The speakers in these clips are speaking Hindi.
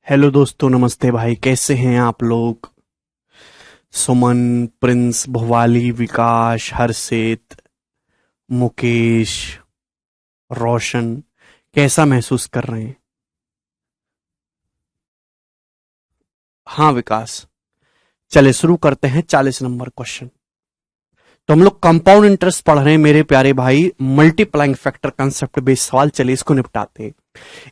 हेलो दोस्तों, नमस्ते भाई। कैसे हैं आप लोग? सुमन, प्रिंस, भुवाली, विकास, हर्षित, मुकेश, रोशन, कैसा महसूस कर रहे हैं? हाँ विकास, चले शुरू करते हैं 40 नंबर क्वेश्चन। तो हम लोग कंपाउंड इंटरेस्ट पढ़ रहे हैं मेरे प्यारे भाई। मल्टीप्लाइंग फैक्टर कंसेप्ट बेस्ड सवाल, चलिए इसको निपटाते हैं।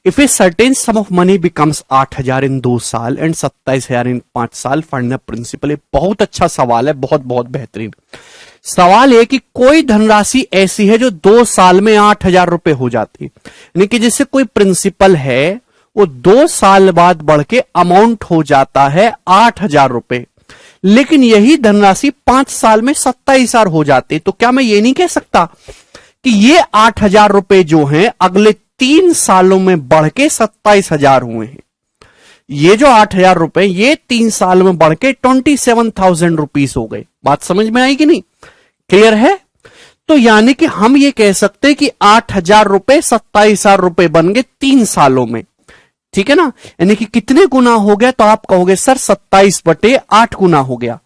If a certain sum of money becomes 8,000 इन 2 साल एंड 27,000 इन 5 साल, फाइंड द प्रिंसिपल। बहुत अच्छा सवाल है, बहुत बहुत बेहतरीन सवाल है कि कोई धनराशि ऐसी है जो 2 साल में 8,000 रुपए हो जाती है, यानी कि जैसे कोई प्रिंसिपल है वो 2 साल बाद बढ़ के अमाउंट हो जाता है 8,000 रुपए, लेकिन यही धनराशि 5 साल में 27,000 हो जाती है। तो क्या मैं ये नहीं कह सकता कि ये 8,000 रुपए जो हैं अगले 3 सालों में बढ़ के 27,000 हुए हैं? ये जो 8,000 रुपए ये 3 साल में बढ़ के 27,000 रुपीस हो गए। बात समझ में आई कि नहीं? क्लियर है? तो यानी कि हम ये कह सकते हैं कि 8,000 रुपए 27,000 रुपए बन गए 3 सालों में। ठीक है ना? यानी कि कितने गुना हो गया? तो आप कहोगे सर 27/8 गुना हो गया।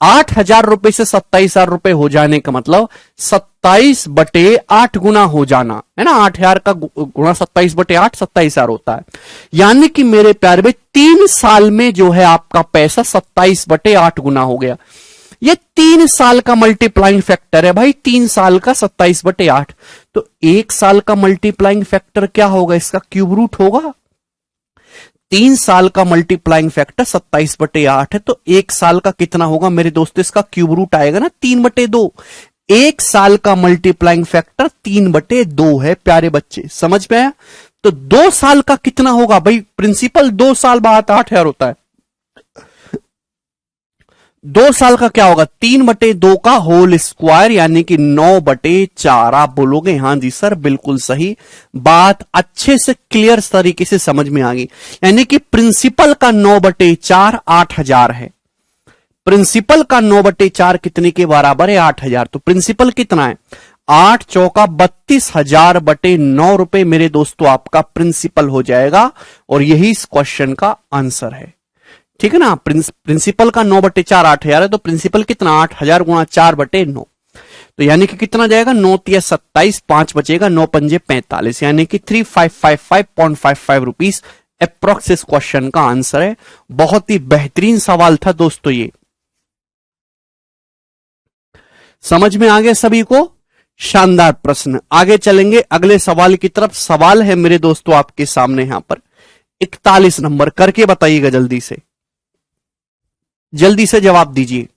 8,000 रुपए से 27,000 रुपए हो जाने का मतलब 27/8 गुना हो जाना है ना। 8,000 का गुना 27/8 27,000 होता है। यानी कि मेरे प्यारे भाई 3 साल में जो है आपका पैसा 27/8 गुना हो गया। ये 3 साल का मल्टीप्लाइंग फैक्टर है भाई। 3 साल का 27/8, तो 1 साल का मल्टीप्लाइंग फैक्टर क्या होगा? इसका क्यूब रूट होगा। 3 साल का मल्टीप्लाइंग फैक्टर 27/8 है, तो 1 साल का कितना होगा मेरे दोस्तों? इसका क्यूब रूट आएगा ना 3/2। 1 साल का मल्टीप्लाइंग फैक्टर 3/2 है प्यारे बच्चे, समझ में आया? तो 2 साल का कितना होगा भाई? प्रिंसिपल 2 साल बाद 8,000 होता है। 2 साल का क्या होगा? 3/2 का होल स्क्वायर, यानी कि 9/4। आप बोलोगे हाँ जी सर बिल्कुल सही बात, अच्छे से क्लियर तरीके से समझ में आ गई। यानी कि प्रिंसिपल का 9/4 8,000 है। प्रिंसिपल का 9/4 कितने के बराबर है? 8,000। तो प्रिंसिपल कितना है? 8 चौका 32,000/9 रुपए मेरे दोस्तों आपका प्रिंसिपल हो जाएगा, और यही इस क्वेश्चन का आंसर है। ठीक है ना? प्रिंसिपल का 9/4 8,000 है, तो प्रिंसिपल कितना? 8,000 गुणा 4/9, तो यानी कि कितना जाएगा? 9 तिया 27, 5 बचेगा, 9 पंजे 45, यानी कि 3555.55 रुपीस अप्रोक्स इस क्वेश्चन का आंसर है। बहुत ही बेहतरीन सवाल था दोस्तों ये। समझ में आ गया सभी को? शानदार प्रश्न। आगे चलेंगे अगले सवाल की तरफ। सवाल है मेरे दोस्तों आपके सामने यहां पर 41 नंबर, करके बताइएगा जल्दी से, जल्दी से जवाब दीजिए।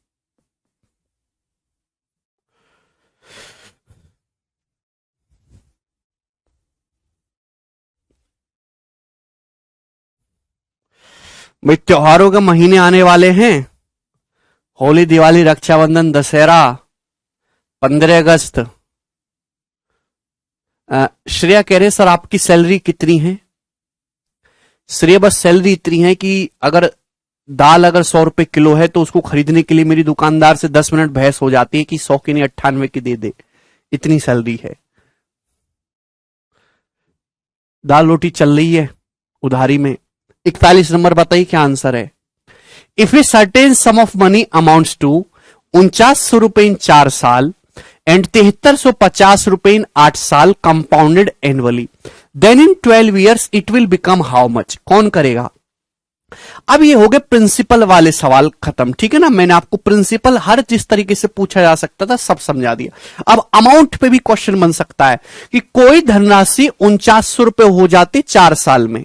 भाई त्योहारों के महीने आने वाले हैं। होली, दिवाली, रक्षाबंधन, दशहरा, 15 अगस्त। श्रेया कह रहे सर आपकी सैलरी कितनी है? श्रेया बस सैलरी इतनी है कि अगर दाल अगर 100 रुपए किलो है तो उसको खरीदने के लिए मेरी दुकानदार से 10 मिनट बहस हो जाती है कि 100 की नहीं 98 की दे दे। इतनी सैलरी है। दाल रोटी चल रही है उधारी में। 41 नंबर बताइए क्या आंसर है? If a certain sum of money amounts to 4900 रुपए इन 4 साल एंड 7350 रुपए इन 8 साल compounded annually, then in 12 years it will become how much? कौन करेगा? अब ये हो गए प्रिंसिपल वाले सवाल खत्म। ठीक है ना? मैंने आपको प्रिंसिपल हर जिस तरीके से पूछा जा सकता था सब समझा दिया। अब अमाउंट पे भी क्वेश्चन बन सकता है कि कोई धनराशि 4900 रुपए हो जाती 4 साल में।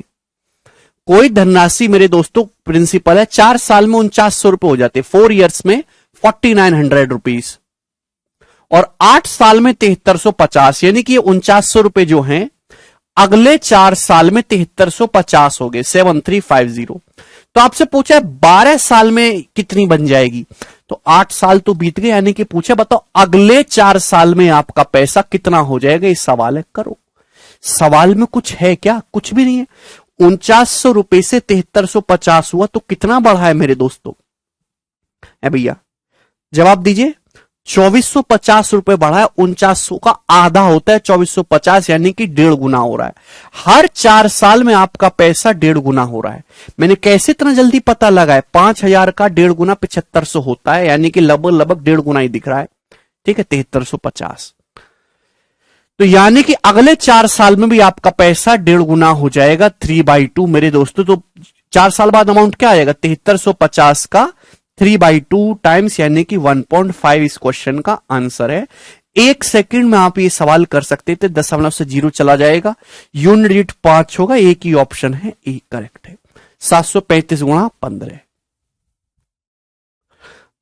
कोई धनराशि मेरे दोस्तों प्रिंसिपल है 4 साल में 4900 रुपए हो जाते, 4 ईयर्स में 4900 रुपीज, और 8 साल में 7350, यानी कि 4900 रुपए जो हैं अगले 4 साल में 7350 हो गए, 7350। तो आपसे पूछा है 12 साल में कितनी बन जाएगी? तो 8 साल तो बीत गए, यानी कि पूछा बताओ अगले 4 साल में आपका पैसा कितना हो जाएगा? इस सवाल है, करो। सवाल में कुछ है क्या? कुछ भी नहीं है। 4900 रुपए से 7350 हुआ तो कितना बढ़ा है मेरे दोस्तों? है भैया, जवाब दीजिए। ₹2450 बढ़ा है, 4900 का आधा होता है 2450, यानी कि 1.5 गुना हो रहा है। हर 4 साल में आपका पैसा 1.5 गुना हो रहा है। मैंने कैसे इतना जल्दी पता लगा है? 5000 का 1.5 गुना 7500 होता है, यानी कि लगभग लगभग 1.5 गुना ही दिख रहा है। ठीक है, 7350। तो यानी कि अगले 4 साल में भी आपका पैसा 1.5 गुना हो जाएगा, 3/2 मेरे दोस्तों। तो 4 साल बाद अमाउंट क्या आएगा? 7350 का 3/2 टाइम्स, यानी कि 1.5 इस क्वेश्चन का आंसर है। 1 सेकंड में आप ये सवाल कर सकते थे, दशमलव से 0 चला जाएगा, यूनिट डिजिट 5 होगा, एक ही ऑप्शन है, एक करेक्ट है। 735 गुणा 15।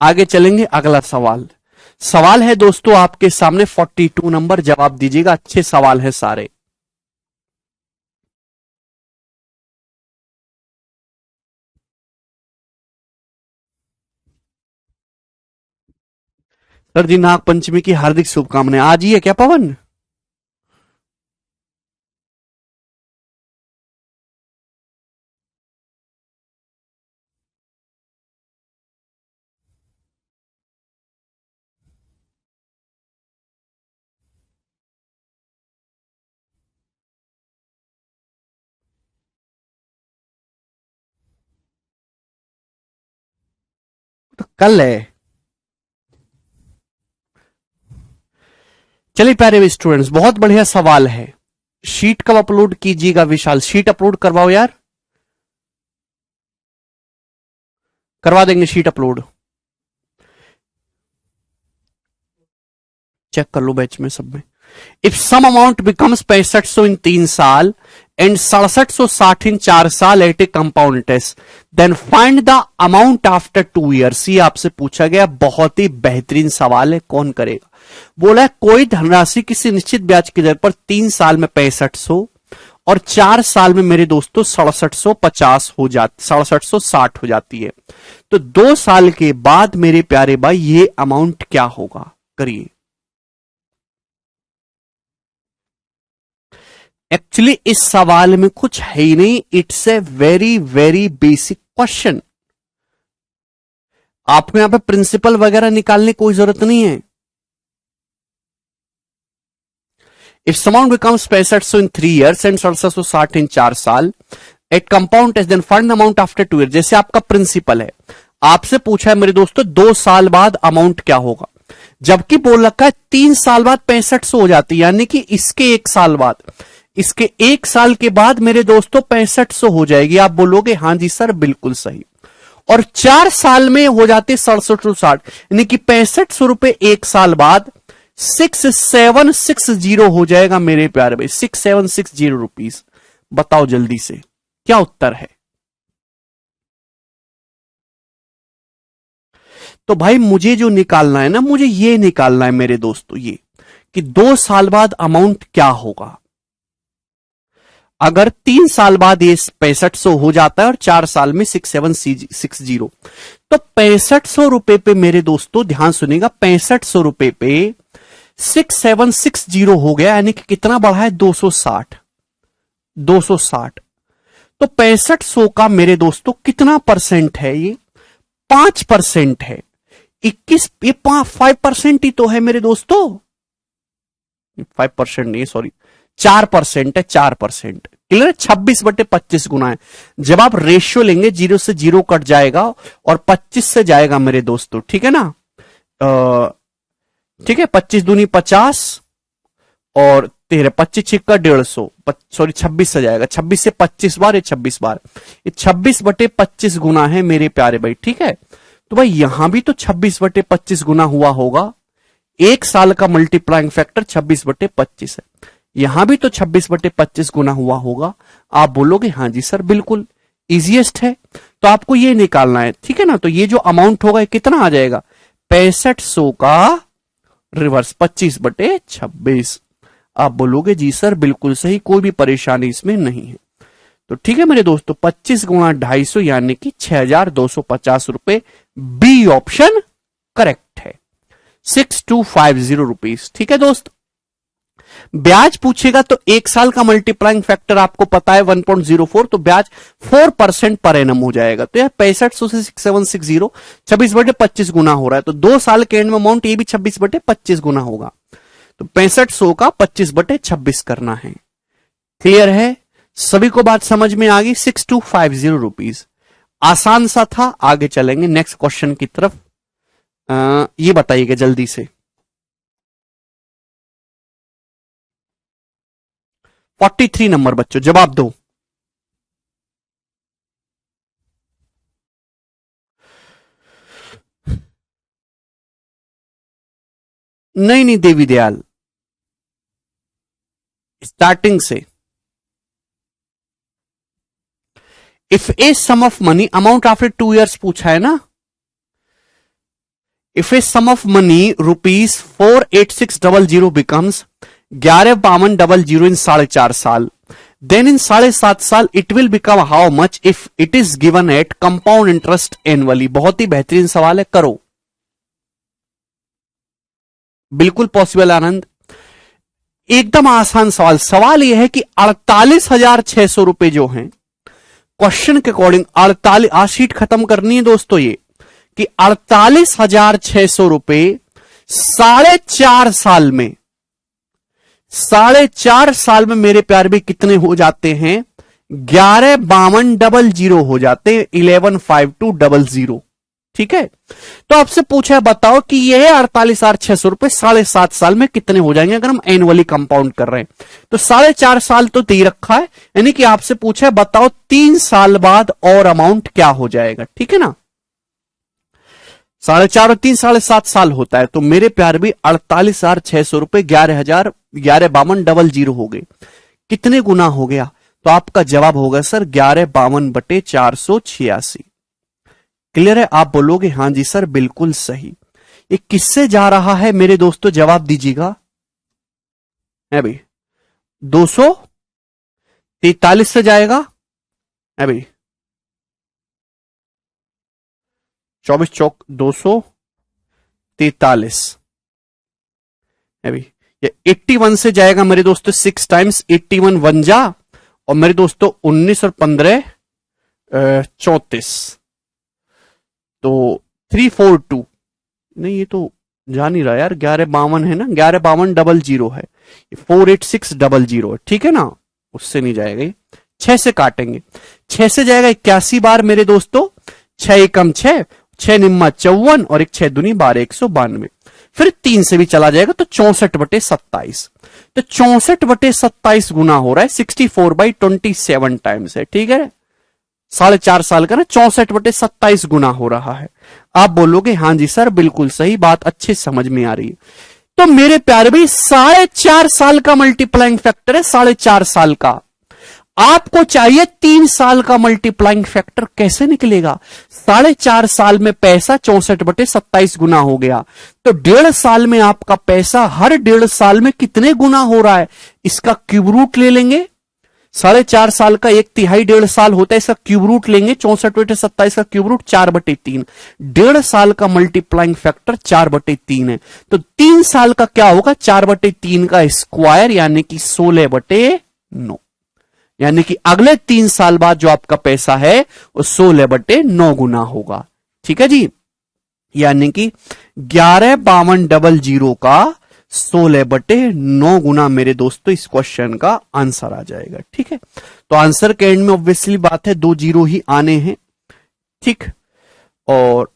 आगे चलेंगे, अगला सवाल। सवाल है दोस्तों आपके सामने 42 नंबर, जवाब दीजिएगा। अच्छे सवाल है सारे। सर जी, नाग पंचमी की हार्दिक शुभकामनाएं। आज ही है क्या पवन? तो कल है। चलिए प्यारे स्टूडेंट्स, बहुत बढ़िया सवाल है। शीट कब अपलोड कीजिएगा विशाल? शीट अपलोड करवाओ यार, करवा देंगे शीट अपलोड। चेक कर लो बैच में सब में। If some amount becomes 6500 in 3 साल एंड 6760 इन 4 साल at a compound interest, then find the amount after 2 years. ये आपसे पूछा गया, बहुत ही बेहतरीन सवाल है। कौन करेगा? बोला है कोई धनराशि किसी निश्चित ब्याज की दर पर 3 साल में 6500 और 4 साल में मेरे दोस्तों 6750 हो जाती, 6760 हो जाती है। तो 2 साल के बाद मेरे प्यारे भाई ये अमाउंट क्या होगा? करिए। एक्चुअली इस सवाल में कुछ है ही नहीं, it's a very very basic question. आपको यहां पे प्रिंसिपल वगैरह निकालने की कोई जरूरत नहीं है। If amount becomes 6500 in 3 years and 6760 in 4 साल at compound test, then find the amount after 2 year. जैसे आपका प्रिंसिपल है, आपसे पूछा है मेरे दोस्तों 2 साल बाद अमाउंट क्या होगा, जबकि बोल रखा है 3 साल बाद 6500 हो जाती है, यानी कि इसके 1 साल बाद, इसके 1 साल के बाद मेरे दोस्तों 6500 हो जाएगी। आप बोलोगे हां जी सर बिल्कुल सही। और 4 साल में हो जाते 6760, यानी कि 6500 रुपए 1 साल बाद 6760 हो जाएगा मेरे प्यारे भाई, 6760 रुपीज। बताओ जल्दी से क्या उत्तर है? तो भाई मुझे जो निकालना है ना, मुझे ये निकालना है मेरे दोस्तों, ये कि 2 साल बाद अमाउंट क्या होगा। अगर 3 साल बाद ये 6500 हो जाता है और 4 साल में 6760, तो 6500 रुपए पे मेरे दोस्तों ध्यान सुनिएगा, 6500 रुपए पे 6760 हो गया, यानी कि कितना बढ़ा है? 260। 260। तो 6500 का मेरे दोस्तों कितना परसेंट है? ये 5% है। 21, ये 5% ही तो है मेरे दोस्तों। 5% नहीं, सॉरी 4% है, 4%। क्लियर है? 26/25 गुना है। जब आप रेशियो लेंगे, 0 से 0 कट जाएगा और 25 से जाएगा मेरे दोस्तों, ठीक है ना? ठीक है, 25 दूनी 50 और 13, 25 छिक्का 150, सॉरी 26 से जाएगा, 26 से 25 बार, ये 26 बार, ये 26/25 गुना है मेरे प्यारे भाई। ठीक है, तो भाई यहां भी तो 26/25 गुना हुआ होगा। 1 साल का मल्टीप्लाइंग फैक्टर 26/25 है, यहां भी तो 26/25 गुना हुआ होगा। आप बोलोगे हां जी सर बिल्कुल, इजीएस्ट है। तो आपको ये निकालना है, ठीक है ना? तो ये जो अमाउंट होगा कितना आ जाएगा? 6500 का रिवर्स 25/26। आप बोलोगे जी सर बिल्कुल सही, कोई भी परेशानी इसमें नहीं है। तो ठीक है मेरे दोस्तों, 25 गुणा 250 यानी कि 6250 रुपए, बी ऑप्शन करेक्ट है। 6250 रुपीज। ठीक है दोस्त, ब्याज पूछेगा तो एक साल का मल्टीप्लाइंग फैक्टर आपको पता है 1.04, तो ब्याज 4% पर एनम हो जाएगा। तो यह 6500 से 6760 26/25 गुना हो रहा है, तो 2 साल के एंड में अमाउंट ये भी 26/25 गुना होगा। तो 6500 का 25/26 करना है। क्लियर है? सभी को बात समझ में आ गई? 6250 रुपीज। आसान सा था। आगे चलेंगे नेक्स्ट क्वेश्चन की तरफ। ये बताइएगा जल्दी से। 43 नंबर बच्चों, जवाब दो। नहीं नहीं देवी दयाल, स्टार्टिंग से। If a sum of money, amount after 2 years पूछा है ना। If a sum of money ₹48600 becomes 115200 in 4.5 साल, देन इन 7.5 साल it will become how much if it is given at compound interest annually. बहुत ही बेहतरीन सवाल है, करो। बिल्कुल पॉसिबल आनंद, एकदम आसान सवाल। सवाल यह है कि 48,600 रुपए जो हैं क्वेश्चन के अकॉर्डिंग 48, आज शीट खत्म करनी है दोस्तों, ये कि 48,600 रुपए 4.5 साल में, 4.5 साल में मेरे प्यार भी कितने हो जाते हैं? 115200 हो जाते हैं, 115200। ठीक है, तो आपसे पूछा है बताओ कि यह 48,600 रुपए 7.5 साल में कितने हो जाएंगे अगर हम एनुअली कंपाउंड कर रहे हैं। तो 4.5 साल तो दे रखा है, यानी कि आपसे पूछा है बताओ 3 साल बाद और अमाउंट क्या हो जाएगा। ठीक है ना, 4.5 और 3 7.5 साल होता है। तो मेरे प्यार भी 48,600 रुपए 115200 हो गए। कितने गुना हो गया? तो आपका जवाब होगा सर 1152/486। क्लियर है? आप बोलोगे हां जी सर बिल्कुल सही। ये किससे जा रहा है मेरे दोस्तों, जवाब दीजिएगा। है भाई 243 से जाएगा। है भाई 24 चौक 243 है भाई। ये 81 से जाएगा मेरे दोस्तों, 6 टाइम्स 81 वन जा, और मेरे दोस्तों 19 और 15 34, तो 342 नहीं, ये तो जा नहीं रहा यार, 1152 है ना, 115200 है, 48600 है। ठीक है ना, उससे नहीं जाएगा ये। 6 से काटेंगे, 6 से जाएगा 81 बार मेरे दोस्तों, 6 एकम 6, 6 निम्मा 54 और 1 6 दूनी 12, 192। फिर 3 से भी चला जाएगा तो 64/27, तो 64/27 गुना हो रहा है, 64/27 टाइम्स है। ठीक है, 4.5 साल का ना 64/27 गुना हो रहा है। आप बोलोगे हां जी सर बिल्कुल सही, बात अच्छे समझ में आ रही है। तो मेरे प्यारे भाई 4.5 साल का मल्टीप्लाइंग फैक्टर है, 4.5 साल का। आपको चाहिए 3 साल का मल्टीप्लाइंग फैक्टर, कैसे निकलेगा? 4.5 साल में पैसा 64/27 गुना हो गया, तो 1.5 साल में आपका पैसा हर 1.5 साल में कितने गुना हो रहा है, इसका क्यूब रूट ले लेंगे। 4.5 साल का 1/3 1.5 साल होता है, इसका क्यूब रूट लेंगे, 64/27 का क्यूब रूट 4/3। 1.5 साल का मल्टीप्लाइंग फैक्टर 4/3 है, तो 3 साल का क्या होगा? 4/3 का स्क्वायर यानी कि 16/9, यानी कि अगले 3 साल बाद जो आपका पैसा है वो 16/9 गुना होगा। ठीक है जी, यानी कि 115200 का 16/9 गुना मेरे दोस्तों इस क्वेश्चन का आंसर आ जाएगा। ठीक है, तो आंसर के एंड में ऑब्वियसली बात है 2 जीरो ही आने हैं। ठीक, और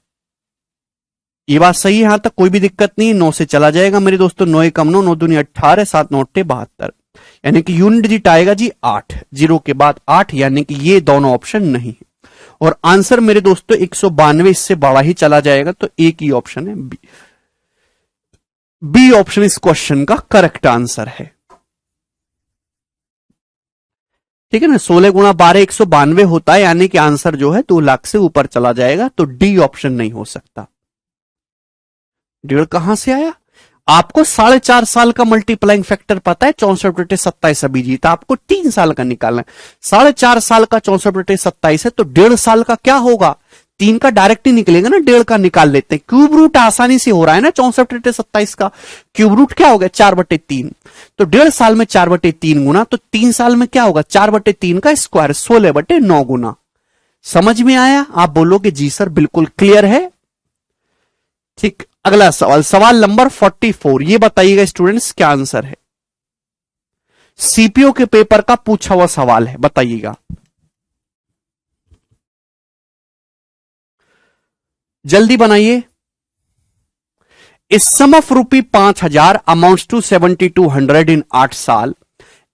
ये बात सही है, यहां तक कोई भी दिक्कत नहीं। 9 से चला जाएगा मेरे दोस्तों, 9 एकम 9, 9 दूनी 18, 7 9 72, यानी कि यूनिट डिजिट आएगा जी 8, जीरो के बाद 8, यानी कि ये दोनों ऑप्शन नहीं है। और आंसर मेरे दोस्तों 192 इससे बड़ा ही चला जाएगा, तो एक ही ऑप्शन है बी। बी ऑप्शन इस क्वेश्चन का करेक्ट आंसर है। ठीक है ना, 16 गुणा 12 192 होता है, यानी कि आंसर जो है 2 लाख से ऊपर चला जाएगा, तो डी ऑप्शन नहीं हो सकता। 1.5 कहां से आया? आपको 4.5 साल का मल्टीप्लाइंग फैक्टर पता है 64/27 अभिजीत, आपको 3 साल का निकालना है। 4.5 साल का 64/27 है, तो 1.5 साल का क्या होगा? 3 का डायरेक्ट ही निकलेगा ना, 1.5 का निकाल लेते हैं। क्यूब रूट आसानी से हो रहा है ना 64/27 का। क्यूब रूट क्या हो गया 4/3, तो 1.5 साल में 4/3 गुना, तो 3 साल में क्या होगा 4/3 का स्क्वायर 16/9 गुना। समझ में आया? आप बोलोगे जी सर बिल्कुल क्लियर है। ठीक, अगला सवाल, सवाल नंबर 44। ये बताइएगा स्टूडेंट्स क्या आंसर है। सीपीओ के पेपर का पूछा हुआ सवाल है, बताइएगा जल्दी बनाइए। इस sum of rupee 5,000 amounts to 7,200 in 8 साल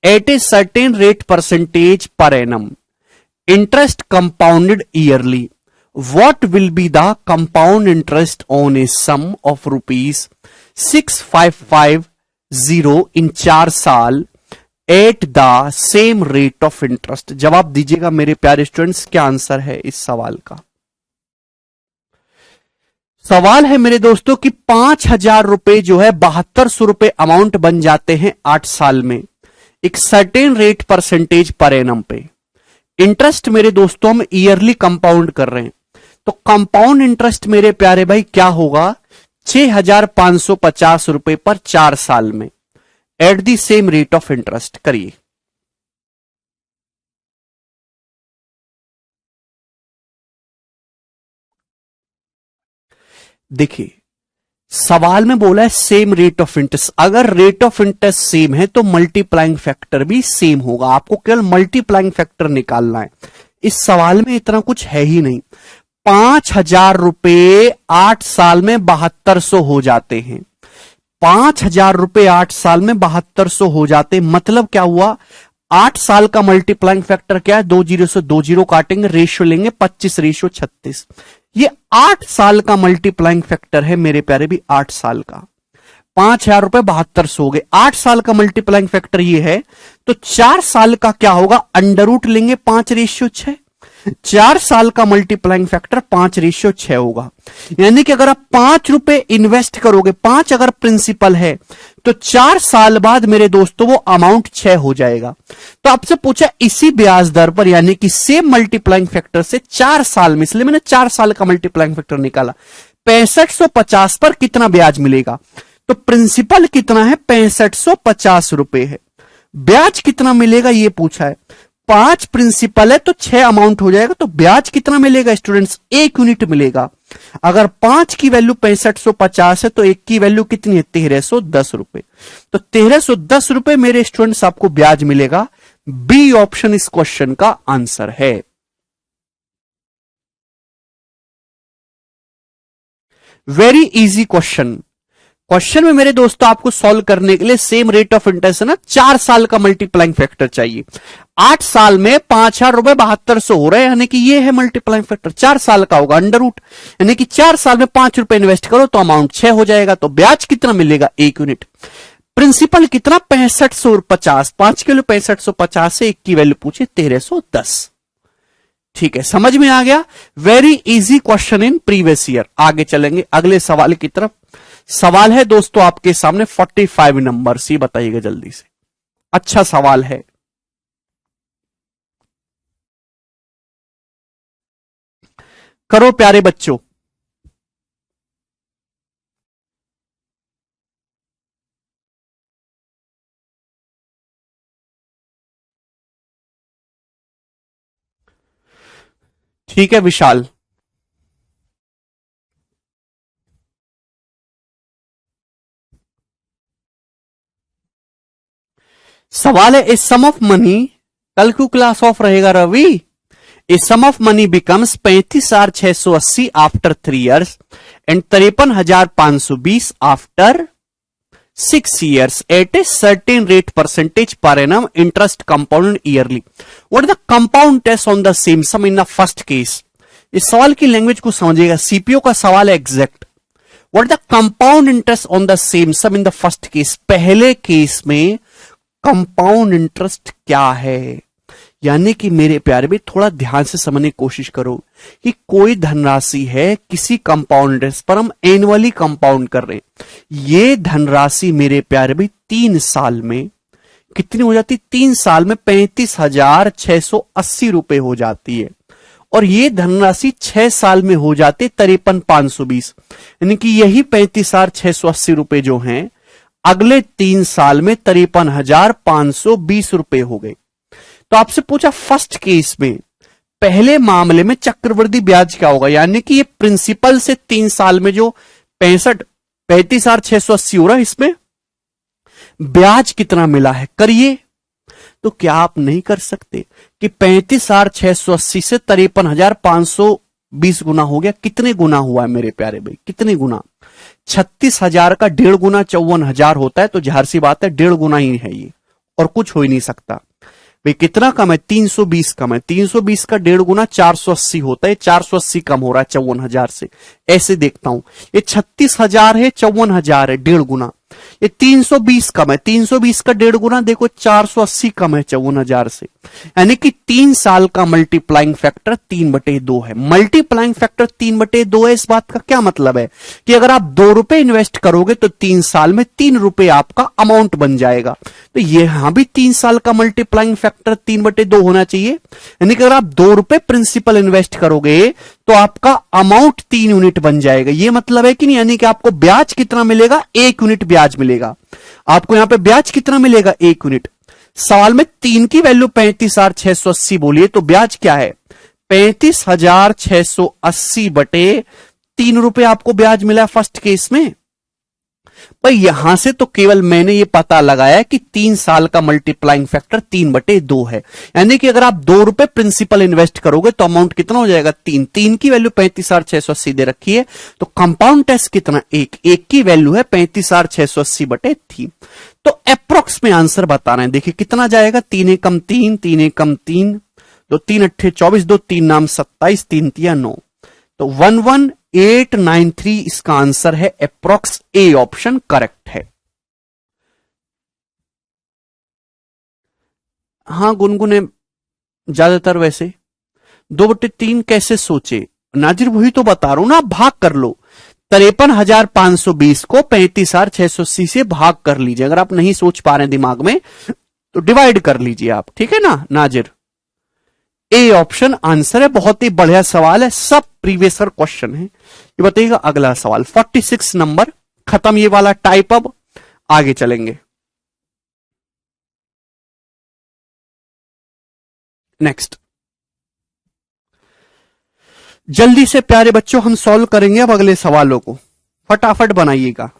at a certain rate percentage पर annum, interest compounded yearly, what will be the compound interest on a sum of rupees 6,550 in 4 साल at the same rate of interest। जवाब दीजिएगा मेरे प्यारे स्टूडेंट्स, क्या आंसर है इस सवाल का। सवाल है मेरे दोस्तों कि 5,000 रुपए जो है 7200 रुपए अमाउंट बन जाते हैं 8 साल में, एक सर्टेन रेट परसेंटेज पर एनम पे। इंटरेस्ट मेरे दोस्तों हम ईयरली कंपाउंड कर रहे हैं, तो कंपाउंड इंटरेस्ट मेरे प्यारे भाई क्या होगा 6,550 रुपए पर 4 साल में, at the same rate of interest. करिए, देखिए सवाल में बोला है सेम रेट ऑफ इंटरेस्ट। अगर रेट ऑफ इंटरेस्ट सेम है तो मल्टीप्लाइंग फैक्टर भी सेम होगा। आपको केवल मल्टीप्लाइंग फैक्टर निकालना है। इस सवाल में इतना कुछ है ही नहीं। 5,000 रुपए 8 साल में 7200 हो जाते हैं। 5,000 रुपए 8 साल में 7200 हो जाते, मतलब क्या हुआ 8 साल का मल्टीप्लाइंग फैक्टर क्या है, 2 जीरो से 2 जीरो काटेंगे, रेशियो लेंगे 25:36। ये 8 साल का मल्टीप्लाइंग फैक्टर है मेरे प्यारे भी, 8 साल का। 5,000 रुपए 7200 हो गए, 8 साल का मल्टीप्लाइंग फैक्टर ये है, तो 4 साल का क्या होगा, अंडर रूट लेंगे 5:6। 4 साल का मल्टीप्लाइंग फैक्टर 5:6 होगा। यानी कि अगर आप 5 रुपए इन्वेस्ट करोगे, 5 अगर प्रिंसिपल है, तो 4 साल बाद मेरे दोस्तों वो अमाउंट 6 हो जाएगा। तो आपसे पूछा इसी ब्याज दर पर, यानी कि सेम मल्टीप्लाइंग फैक्टर से 4 साल में, इसलिए मैंने 4 साल का मल्टीप्लाइंग फैक्टर निकाला, 6550 पर कितना ब्याज मिलेगा। तो प्रिंसिपल कितना है 6550 रुपए है, ब्याज कितना मिलेगा ये पूछा है। 5 प्रिंसिपल है तो 6 अमाउंट हो जाएगा, तो ब्याज कितना मिलेगा स्टूडेंट्स, 1 यूनिट मिलेगा। अगर 5 की वैल्यू 6550 है तो 1 की वैल्यू कितनी है 1310 रुपए। तो 1310 रुपए मेरे स्टूडेंट्स आपको ब्याज मिलेगा। बी ऑप्शन इस क्वेश्चन का आंसर है। Very easy question. क्वेश्चन में मेरे दोस्तों आपको सॉल्व करने के लिए सेम रेट ऑफ इंटरेस्ट है ना, 4 साल का मल्टीप्लाइंग फैक्टर चाहिए। 8 साल में 5,000 रुपए 7200 हो रहे हैं, यानी कि ये है मल्टीप्लाइंग फैक्टर, 4 साल का होगा अंडर रूट, यानी कि 4 साल में 5 रुपए इन्वेस्ट करो तो अमाउंट 6 हो जाएगा। तो ब्याज कितना मिलेगा 1 यूनिट। प्रिंसिपल कितना 6550, 5 किलो 6550 से 1 की वैल्यू पूछे 1310। ठीक है, समझ में आ गया। Very easy question in previous year. आगे चलेंगे अगले सवाल की तरफ। सवाल है दोस्तों आपके सामने 45 नंबर, सी बताइएगा जल्दी से। अच्छा सवाल है। करो प्यारे बच्चों। ठीक है विशाल। सवाल है, ए सम ऑफ मनी, कल क्यों क्लास ऑफ रहेगा Ravi. A sum of money becomes 35,680 after 3 years and 53,520 after 6 years at a certain rate percentage पर annum, interest compound yearly. What is the compound interest on the same sum in the first case. इस सवाल की लैंग्वेज को समझिएगा, सीपीओ का सवाल है exact. What is the compound interest on the same sum in the first case, पहले केस में कंपाउंड इंटरेस्ट क्या है। यानी कि मेरे प्यारे भी थोड़ा ध्यान से समझने की कोशिश करो कि कोई धनराशि है, किसी कंपाउंड इंटरेस्ट पर हम एनुअली कंपाउंड कर रहे हैं। ये धनराशि मेरे प्यारे भी 3 साल में कितनी हो जाती, 3 साल में 35,680 रुपए हो जाती है। और ये धनराशि 6 साल में हो जाते 53,520, यानी कि यही 35,680 रुपए जो हैं अगले 3 साल में 53,520 रुपए हो गए। तो आपसे पूछा फर्स्ट केस में, पहले मामले में चक्रवृद्धि ब्याज क्या होगा, यानी कि ये प्रिंसिपल से 3 साल में जो 35,680 हो रहा है, इसमें ब्याज कितना मिला है करिए। तो क्या आप नहीं कर सकते कि 35,680 से 53,520 गुना हो गया? कितने गुना हुआ है मेरे प्यारे भाई, कितने गुना? 36,000 का 1.5 गुना 54,000 होता है, तो जाहिर सी बात है 1.5 गुना ही है ये, और कुछ हो ही नहीं सकता भाई। कितना कम है? 320 कम है। 320 का 1.5 गुना 480 होता है, 480 कम हो रहा है 54,000 से। ऐसे देखता हूं, ये 36,000 है, 54,000 है, 1.5 गुना। ये 320 कम है, 320 का 1.5 गुना देखो 480 कम है 54,000 से। यानी कि 3 साल का मल्टीप्लाइंग फैक्टर 3/2 है। मल्टीप्लाइंग फैक्टर 3/2 है। इस बात का क्या मतलब है कि अगर आप 2 रुपए इन्वेस्ट करोगे तो 3 साल में 3 रुपए आपका अमाउंट बन जाएगा। तो यहां भी 3 साल का मल्टीप्लाइंग फैक्टर 3/2 होना चाहिए। यानी कि अगर आप 2 रुपए प्रिंसिपल इन्वेस्ट करोगे तो आपका अमाउंट 3 यूनिट बन जाएगा। यह मतलब है कि नहीं? यानी कि आपको ब्याज कितना मिलेगा? 1 यूनिट ब्याज मिलेगा। आपको यहां पे ब्याज कितना मिलेगा? 1 यूनिट। सवाल में 3 की वैल्यू 35,680 बोलिए, तो ब्याज क्या है? 35,680 बटे 3 रुपए आपको ब्याज मिला फर्स्ट केस में। भाई यहां से तो केवल मैंने ये पता लगाया कि 3 साल का मल्टीप्लाइंग फैक्टर 3/2 है। यानी कि अगर आप 2 रुपए प्रिंसिपल इन्वेस्ट करोगे तो अमाउंट कितना हो जाएगा? 3। 3 की वैल्यू 35,680 दे रखी है, तो कंपाउंड टेस्ट कितना? 1। 1 की वैल्यू है 35,680 बटे 3। तो अप्रोक्स में आंसर बता रहे हैं। देखिए कितना जाएगा? 3 एकम 3, 3 एकम 3, तो 3 अट्ठे 24, 2 3 नाम 27, 3 तिया 9, तो 11893 इसका आंसर है। अप्रोक्स ए ऑप्शन करेक्ट है। हाँ गुनगुने ज्यादातर वैसे 2/3 कैसे सोचे नाजिर? वही तो बता रहा हूं ना, आप भाग कर लो। 53,520 को 35,680 से भाग कर लीजिए। अगर आप नहीं सोच पा रहे हैं दिमाग में तो डिवाइड कर लीजिए आप, ठीक है ना नाजिर? ए ऑप्शन आंसर है। बहुत ही बढ़िया सवाल है, सब प्रीवियस क्वेश्चन है। ये बताइएगा अगला सवाल 46 नंबर, खत्म ये वाला टाइप। अब आगे चलेंगे नेक्स्ट। जल्दी से प्यारे बच्चों हम सॉल्व करेंगे अब अगले सवालों को, फटाफट बनाइएगा।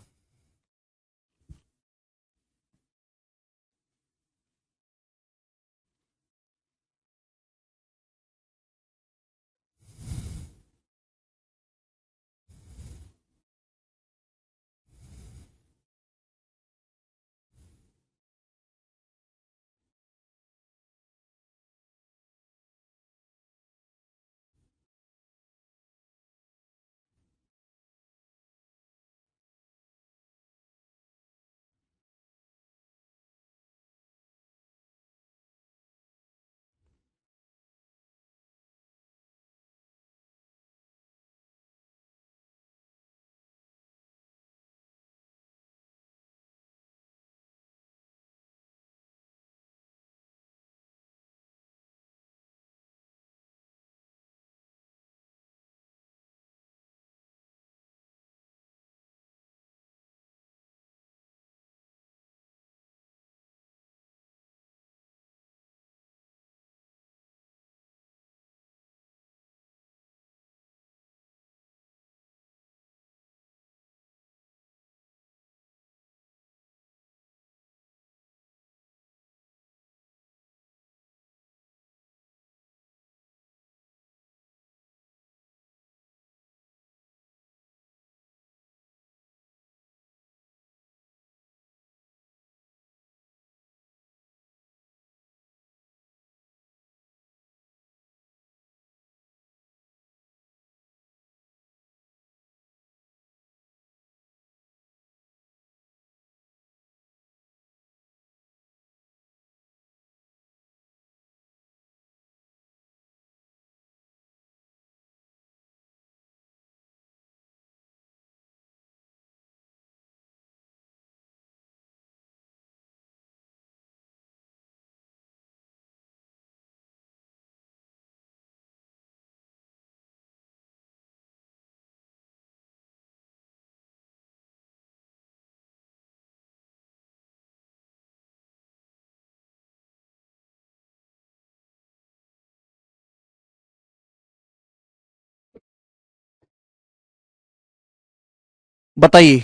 बताइए,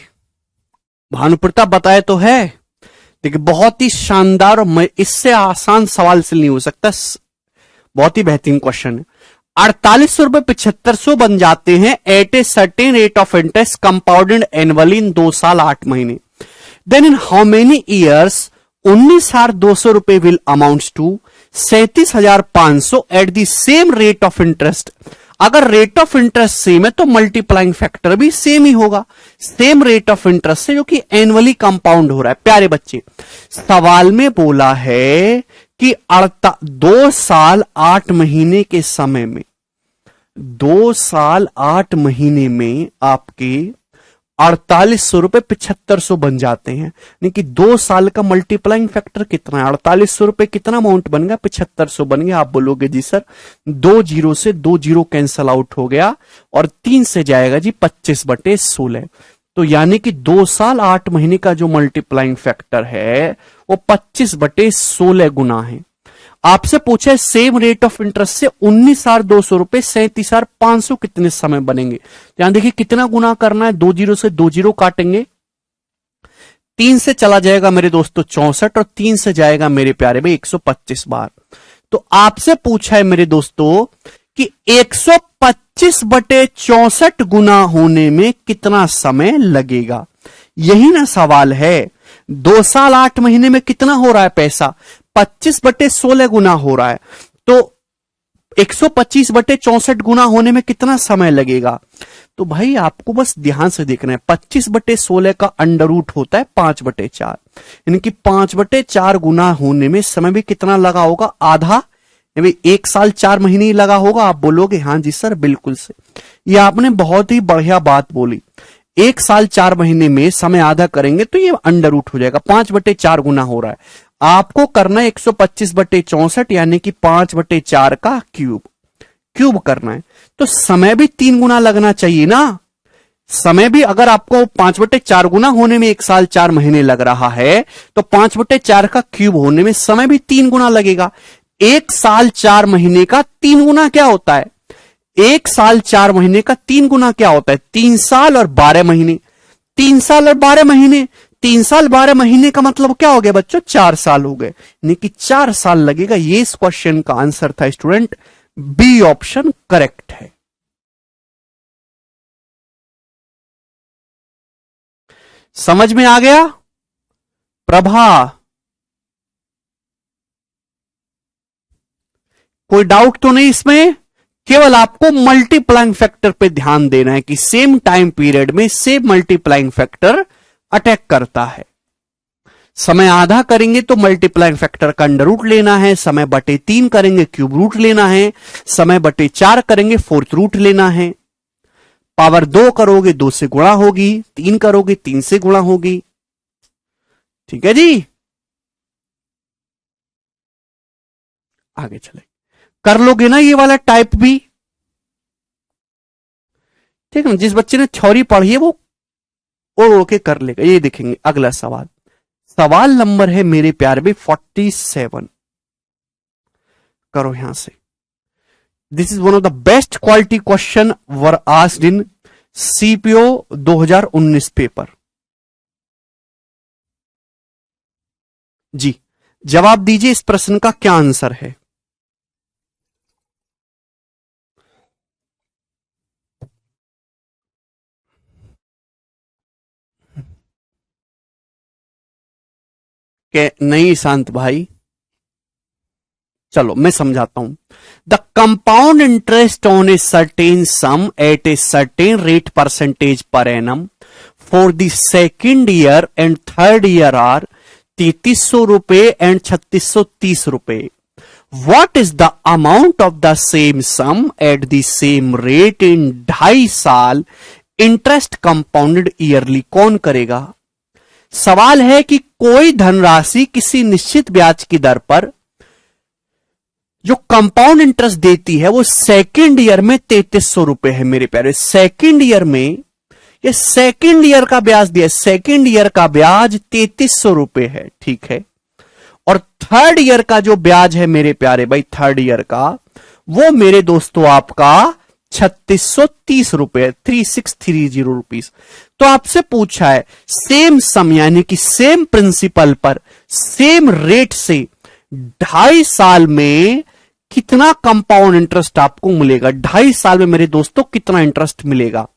भानुप्रताप बताए तो है। देखिए बहुत ही शानदार और इससे आसान सवाल से नहीं हो सकता, बहुत ही बेहतरीन क्वेश्चन है। 4875 बन जाते हैं at a certain rate of interest compounded annually in 2 साल 8 महीने। Then in how many years 19,200 रुपए will amounts to 37,500 at the same rate of interest. अगर रेट ऑफ इंटरेस्ट सेम है तो मल्टीप्लाइंग फैक्टर भी सेम ही होगा, सेम रेट ऑफ इंटरेस्ट से, जो कि एनुअली कंपाउंड हो रहा है। प्यारे बच्चे, सवाल में बोला है कि 2 साल 8 महीने के समय में, 2 साल 8 महीने में आपके 4800 रुपए 7500 बन जाते हैं। यानी कि 2 साल का मल्टीप्लाइंग फैक्टर कितना है? 4800 रुपए कितना अमाउंट बन गया? 7500 बन गया। आप बोलोगे जी सर 2 जीरो से 2 जीरो कैंसल आउट हो गया और 3 से जाएगा जी 25/16। तो यानी कि 2 साल 8 महीने का जो मल्टीप्लाइंग फैक्टर है वो 25/16 गुना है। आपसे पूछा है सेम रेट ऑफ इंटरेस्ट से 19,200 रुपए 37,500 कितने समय बनेंगे। यहां देखिए कितना गुना करना है, 2 जीरो से 2 जीरो काटेंगे, 3 से चला जाएगा मेरे दोस्तों 64 और 3 से जाएगा मेरे प्यारे भाई 125 बार। तो आपसे पूछा है मेरे दोस्तों कि 125/64 गुना होने में कितना समय लगेगा। यही ना सवाल है। 2 साल 8 महीने में कितना हो रहा है पैसा? 25/16 गुना हो रहा है। तो 125/64 गुना होने में कितना समय लगेगा? तो भाई आपको बस ध्यान से देखना है, 25/16 का अंडर रूट होता है 5/4, यानी कि 5/4 गुना होने में समय भी कितना लगा होगा? आधा, यानी 1 साल 4 महीने ही लगा होगा। आप बोलोगे हाँ जी सर बिल्कुल से, ये आपने बहुत ही बढ़िया बात बोली। 1 साल 4 महीने में समय आधा करेंगे तो ये अंडर रूट हो जाएगा, 5/4 गुना हो रहा है। आपको करना है 125/64 यानी कि 5/4 का क्यूब करना है। तो समय भी 3 गुना लगना चाहिए ना। समय भी अगर आपको 5/4 गुना होने में 1 साल 4 महीने लग रहा है तो 5/4 का क्यूब होने में समय भी 3 गुना लगेगा। 1 साल 4 महीने का 3 गुना क्या होता है? 1 साल 4 महीने का 3 गुना क्या होता है? 3 साल और 12 महीने। 3 साल और 12 महीने, 3 साल 12 महीने का मतलब क्या हो गया बच्चों? 4 साल हो गए, यानी कि 4 साल लगेगा। ये इस क्वेश्चन का आंसर था स्टूडेंट, बी ऑप्शन करेक्ट है। समझ में आ गया? प्रभा, कोई डाउट तो नहीं इसमें? केवल आपको मल्टीप्लाइंग फैक्टर पे ध्यान देना है कि सेम टाइम पीरियड में सेम मल्टीप्लाइंग फैक्टर अटैक करता है। समय आधा करेंगे तो मल्टीप्लाइंग फैक्टर का अंडर रूट लेना है, समय बटे 3 करेंगे क्यूब रूट लेना है, समय बटे 4 करेंगे फोर्थ रूट लेना है। पावर 2 करोगे 2 से गुणा होगी, 3 करोगे 3 से गुणा होगी। ठीक है जी, आगे चले, कर लोगे ना ये वाला टाइप भी? ठीक है ना, जिस बच्चे ने थ्योरी पढ़ी है वो ओढ़ के कर लेगा। ये देखेंगे अगला सवाल, सवाल नंबर है मेरे प्यारे भाई 47। करो यहां से, this is one of the best quality question were asked in CPO 2019 paper. जी जवाब दीजिए, इस प्रश्न का क्या आंसर है? नहीं शांत भाई, चलो मैं समझाता हूं। The compound interest on a certain sum at a certain rate percentage पर annum for the second year and third year are 3300 रुपए एंड 3630 रुपए। What is the amount of the same sum at the same rate in 2.5 साल इंटरेस्ट कंपाउंडेड ईयरली? कौन करेगा? सवाल है कि कोई धनराशि किसी निश्चित ब्याज की दर पर जो कंपाउंड इंटरेस्ट देती है वो सेकेंड ईयर में 3300 रुपए है मेरे प्यारे। सेकेंड ईयर में ये सेकेंड ईयर का ब्याज दिया, सेकेंड ईयर का ब्याज 3300 रुपए है, ठीक है। और थर्ड ईयर का जो ब्याज है मेरे प्यारे भाई, थर्ड ईयर का वो मेरे दोस्तों आपका 3630 रुपए, 3630 रुपीस। तो आपसे पूछा है सेम सम यानी कि सेम प्रिंसिपल पर सेम रेट से 2.5 साल में कितना कंपाउंड इंटरेस्ट आपको मिलेगा। 2.5 साल में मेरे दोस्तों कितना इंटरेस्ट मिलेगा।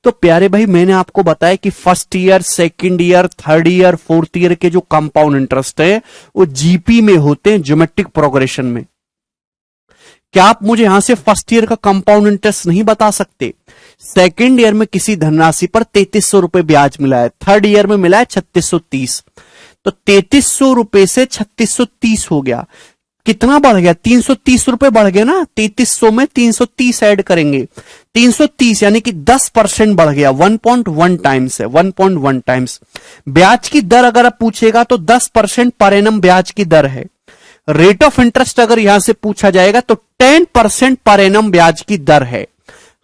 तो प्यारे भाई मैंने आपको बताया कि first year, second year, third year, fourth year के जो कंपाउंड इंटरेस्ट है वो जीपी में होते हैं, ज्योमेट्रिक प्रोग्रेशन में। क्या आप मुझे यहां से फर्स्ट ईयर का कंपाउंड इंटरेस्ट नहीं बता सकते। सेकंड ईयर में किसी धनराशि पर 3300 रुपए ब्याज मिला है, थर्ड ईयर में मिला है 3630, तो 3300 रुपए से 3630 हो गया, कितना बढ़ गया 330 रुपए बढ़ गया ना। 3300 में 330 ऐड करेंगे, 330 यानी कि 10% बढ़ गया, 1.1 टाइम्स है, 1.1 टाइम्स। ब्याज की दर अगर आप पूछेगा तो 10% पर एनम ब्याज की दर है। रेट ऑफ इंटरेस्ट अगर यहां से पूछा जाएगा तो 10% पर एनम ब्याज की दर है।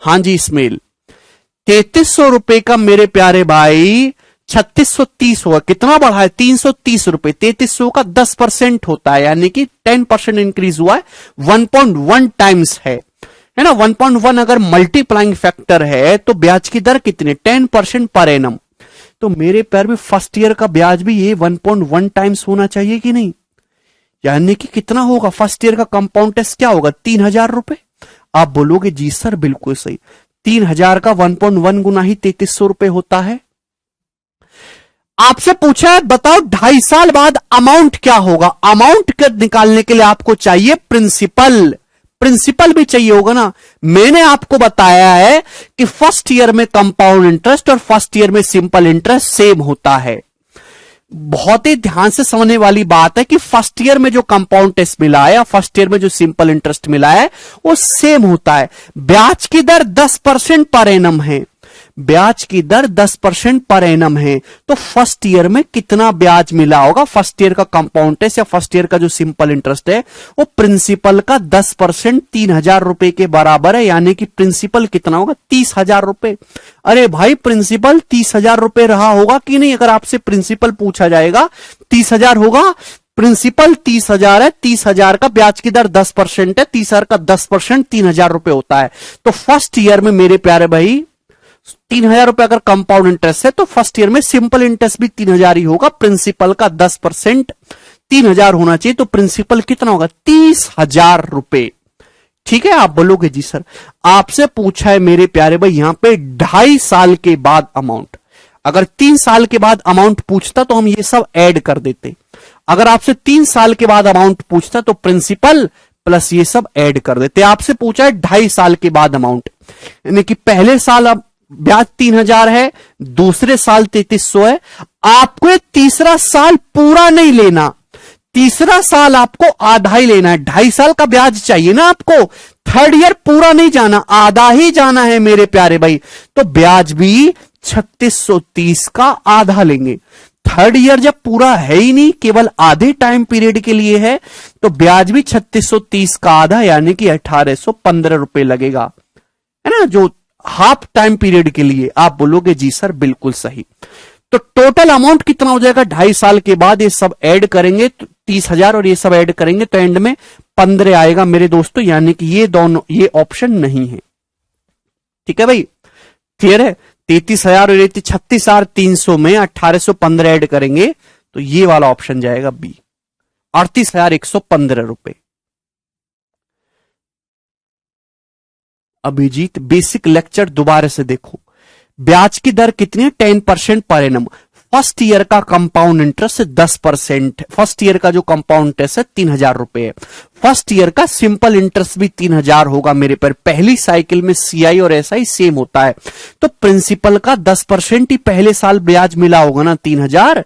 हां जी इस्माइल, 3300 रुपए का मेरे प्यारे भाई 3630 हुआ, कितना बढ़ा है 330 रुपए। 3300 का 10% होता है यानी कि 10% इंक्रीज हुआ है, 1.1 टाइम्स है ना। 1.1 अगर मल्टीप्लाइंग फैक्टर है तो ब्याज की दर कितनी, 10% पर एनम। तो मेरे प्यार में फर्स्ट ईयर का ब्याज भी ये 1.1 टाइम्स होना चाहिए कि नहीं। यानी कि कितना होगा फर्स्ट ईयर का कंपाउंड टेस्ट, क्या होगा 3000 रुपए। आप बोलोगे जी सर बिल्कुल सही, 3000 का 1.1 गुना ही 3300 रुपए होता है। आपसे पूछा है बताओ 2.5 साल बाद अमाउंट क्या होगा। अमाउंट निकालने के लिए आपको चाहिए प्रिंसिपल, प्रिंसिपल भी चाहिए होगा ना। मैंने आपको बताया है कि फर्स्ट ईयर में कंपाउंड इंटरेस्ट और फर्स्ट ईयर में सिंपल इंटरेस्ट सेम होता है। बहुत ही ध्यान से समझने वाली बात है कि फर्स्ट ईयर में जो कंपाउंड टेस्ट मिला है या फर्स्ट ईयर में जो सिंपल इंटरेस्ट मिला है वो सेम होता है। ब्याज की दर 10% पर एनम है, ब्याज की दर 10% पर एनम है। तो फर्स्ट ईयर में कितना ब्याज मिला होगा, फर्स्ट ईयर का कंपाउंड टेस्ट या फर्स्ट ईयर का जो सिंपल इंटरेस्ट है वो प्रिंसिपल का 10% 3000 रुपए के बराबर है, यानी कि प्रिंसिपल कितना होगा 30,000 रुपए। अरे भाई प्रिंसिपल 30,000 रुपए रहा होगा कि नहीं, अगर आपसे प्रिंसिपल पूछा जाएगा 30,000 होगा। प्रिंसिपल 30,000 है, 30,000 का ब्याज की दर 10% है, 30,000 का 10% 3,000 रुपए होता है। तो फर्स्ट ईयर में मेरे प्यारे भाई 3,000 रुपए अगर कंपाउंड इंटरेस्ट है तो फर्स्ट ईयर में सिंपल इंटरेस्ट भी 3,000 ही होगा। प्रिंसिपल का 10% 3,000 होना चाहिए, तो प्रिंसिपल कितना होगा 30,000 रुपए। ठीक है, आप बोलोगे जी सर। आपसे पूछा है मेरे प्यारे भाई यहां पे 2.5 साल के बाद अमाउंट, अगर 3 साल के बाद अमाउंट पूछता तो हम ये सब ऐड कर देते। अगर आपसे 3 साल के बाद अमाउंट पूछता तो प्रिंसिपल प्लस ये सब ऐड कर देते। आपसे पूछा है 2.5 साल के बाद अमाउंट, यानी कि पहले साल अब ब्याज 3,000 है, दूसरे साल 3300 है। आपको तीसरा साल पूरा नहीं लेना, तीसरा साल आपको आधा ही लेना है। 2.5 साल का ब्याज चाहिए ना आपको, थर्ड ईयर पूरा नहीं जाना, आधा ही जाना है मेरे प्यारे भाई। तो ब्याज भी 3630 का आधा लेंगे। थर्ड ईयर जब पूरा है ही नहीं, केवल आधे टाइम पीरियड के लिए है, तो ब्याज भी 3630 का आधा यानी कि 1815 रुपए लगेगा, है ना, जो हाफ टाइम पीरियड के लिए। आप बोलोगे जी सर बिल्कुल सही। तो टोटल अमाउंट कितना हो जाएगा 2.5 साल के बाद, ये सब ऐड करेंगे तो 30,000 और ये सब ऐड करेंगे तो एंड में 15 आएगा मेरे दोस्तों, यानी कि ये दोनों, ये ऑप्शन नहीं है। ठीक है भाई, क्लियर है। 33,000 और 36,300 में 1815 ऐड करेंगे तो ये वाला ऑप्शन जाएगा बी, 38,115 रुपए। अभिजीत बेसिक लेक्चर दोबारा से देखो। ब्याज की दर कितनी है 10% पर एनम। फर्स्ट ईयर का कंपाउंड इंटरेस्ट 10%, फर्स्ट ईयर का जो कंपाउंड इंटरेस्ट है 3,000 रुपए है। फर्स्ट ईयर का सिंपल इंटरेस्ट भी 3,000 होगा मेरे पर। पहली साइकिल में सीआई और एसआई सेम होता है, तो प्रिंसिपल का 10% ही पहले साल ब्याज मिला होगा ना 3,000,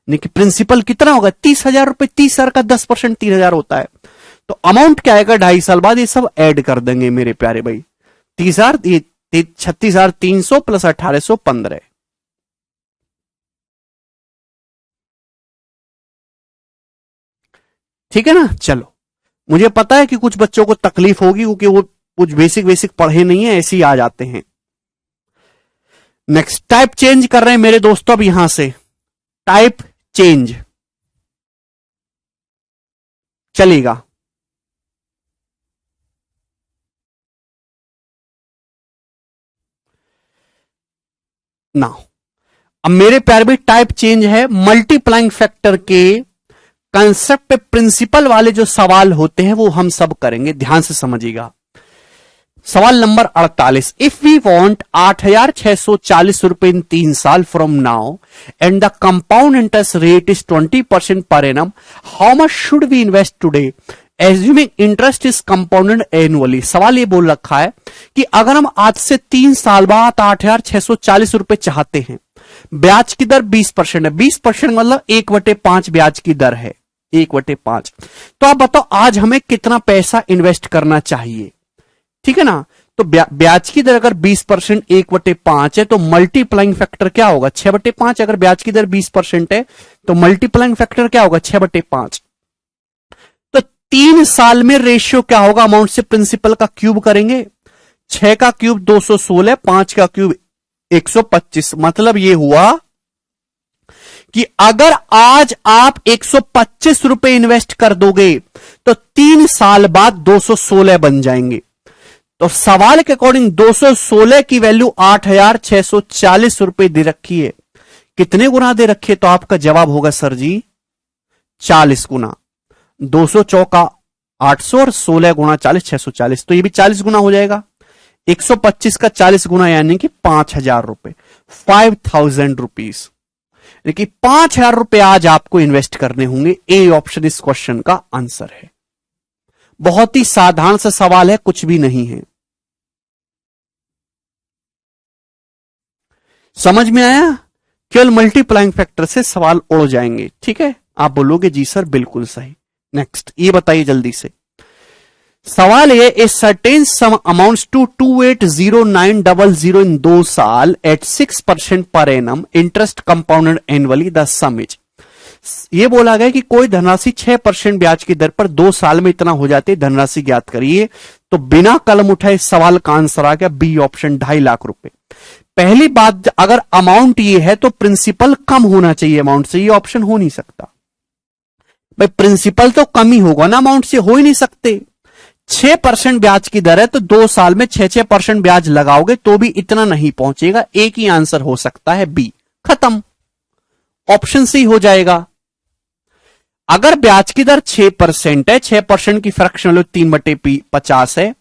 कि प्रिंसिपल कितना होगा 30,000 रुपए। 30,000 का 10% 3,000 होता है। तो अमाउंट क्या आएगा 2.5 साल बाद, ये सब ऐड कर देंगे मेरे प्यारे भाई। 30,000, ये 36,300 प्लस 1815। ठीक है ना। चलो, मुझे पता है कि कुछ बच्चों को तकलीफ होगी क्योंकि वो कुछ बेसिक बेसिक पढ़े नहीं है, ऐसे ही आ जाते हैं। नेक्स्ट टाइप चेंज कर रहे हैं मेरे दोस्तों, अब यहां से टाइप चेंज चलेगा। नाउ अब मेरे प्यारे भाई टाइप चेंज है, मल्टीप्लाइंग फैक्टर के कंसेप्ट पे प्रिंसिपल वाले जो सवाल होते हैं वो हम सब करेंगे, ध्यान से समझिएगा। सवाल नंबर 48, इफ वी वॉन्ट 8,640 रुपए इन 3 साल from now and the compound interest rate is 20% पर annum, how much should we invest today assuming interest is compounded annually. सवाल ये बोल रखा है कि अगर हम आज से 3 साल बाद 8,640 रुपए चाहते हैं, ब्याज की दर 20% है, 20% मतलब 1/5 ब्याज की दर है, 1/5। तो आप बताओ आज हमें कितना पैसा इन्वेस्ट करना चाहिए, ठीक है ना। तो ब्याज की दर अगर 20%, 1/5 है तो मल्टीप्लाइंग फैक्टर क्या होगा, 6/5। अगर ब्याज की दर 20% है तो मल्टीप्लाइंग फैक्टर क्या होगा, 6/5। तो 3 साल में रेशियो क्या होगा, अमाउंट से प्रिंसिपल का क्यूब करेंगे, 6 का क्यूब 216, 5 का क्यूब 125। मतलब यह हुआ कि अगर आज आप 125 रुपए इन्वेस्ट कर दोगे तो 3 साल बाद 216 बन जाएंगे। तो सवाल के अकॉर्डिंग 216 की वैल्यू 8,640 रुपए दे रखी है, कितने गुना दे रखी है, तो आपका जवाब होगा सर जी 40 गुना। 200 चौका 800 और 16 गुना 40, 640, तो ये भी 40 गुना हो जाएगा। 125 का 40 गुना यानी कि 5,000 रुपए, 5,000 रुपीज, यानी कि 5,000 रुपए आज आपको इन्वेस्ट करने होंगे। ए ऑप्शन इस क्वेश्चन का आंसर है। बहुत ही साधारण सा सवाल है, कुछ भी नहीं है। समझ में आया, केवल मल्टीप्लाइंग फैक्टर से सवाल उड़ जाएंगे, ठीक है। आप बोलोगे जी सर बिल्कुल सही। नेक्स्ट ये बताइए जल्दी से, सवाल है a certain sum amounts to 280900 in 2 साल एट 6% पर annum, interest compounded annually, the sum is. ये बोला गया कि कोई धनराशि 6% ब्याज की दर पर 2 साल में इतना हो जाती है, धनराशि ज्ञात करिए। तो बिना कलम उठाए सवाल का आंसर आ गया बी ऑप्शन, 2.5 लाख रुपए। पहली बात, अगर अमाउंट ये है तो प्रिंसिपल कम होना चाहिए अमाउंट से, ये ऑप्शन हो नहीं सकता भाई, प्रिंसिपल तो कम ही होगा ना, अमाउंट से हो ही नहीं सकते। 6% ब्याज की दर है तो 2 साल में 6% ब्याज लगाओगे तो भी इतना नहीं पहुंचेगा। एक ही आंसर हो सकता है बी, खत्म, ऑप्शन सी हो जाएगा। अगर ब्याज की दर 6% है, 6% की फ्रैक्शन वैल्यू 3/50 है,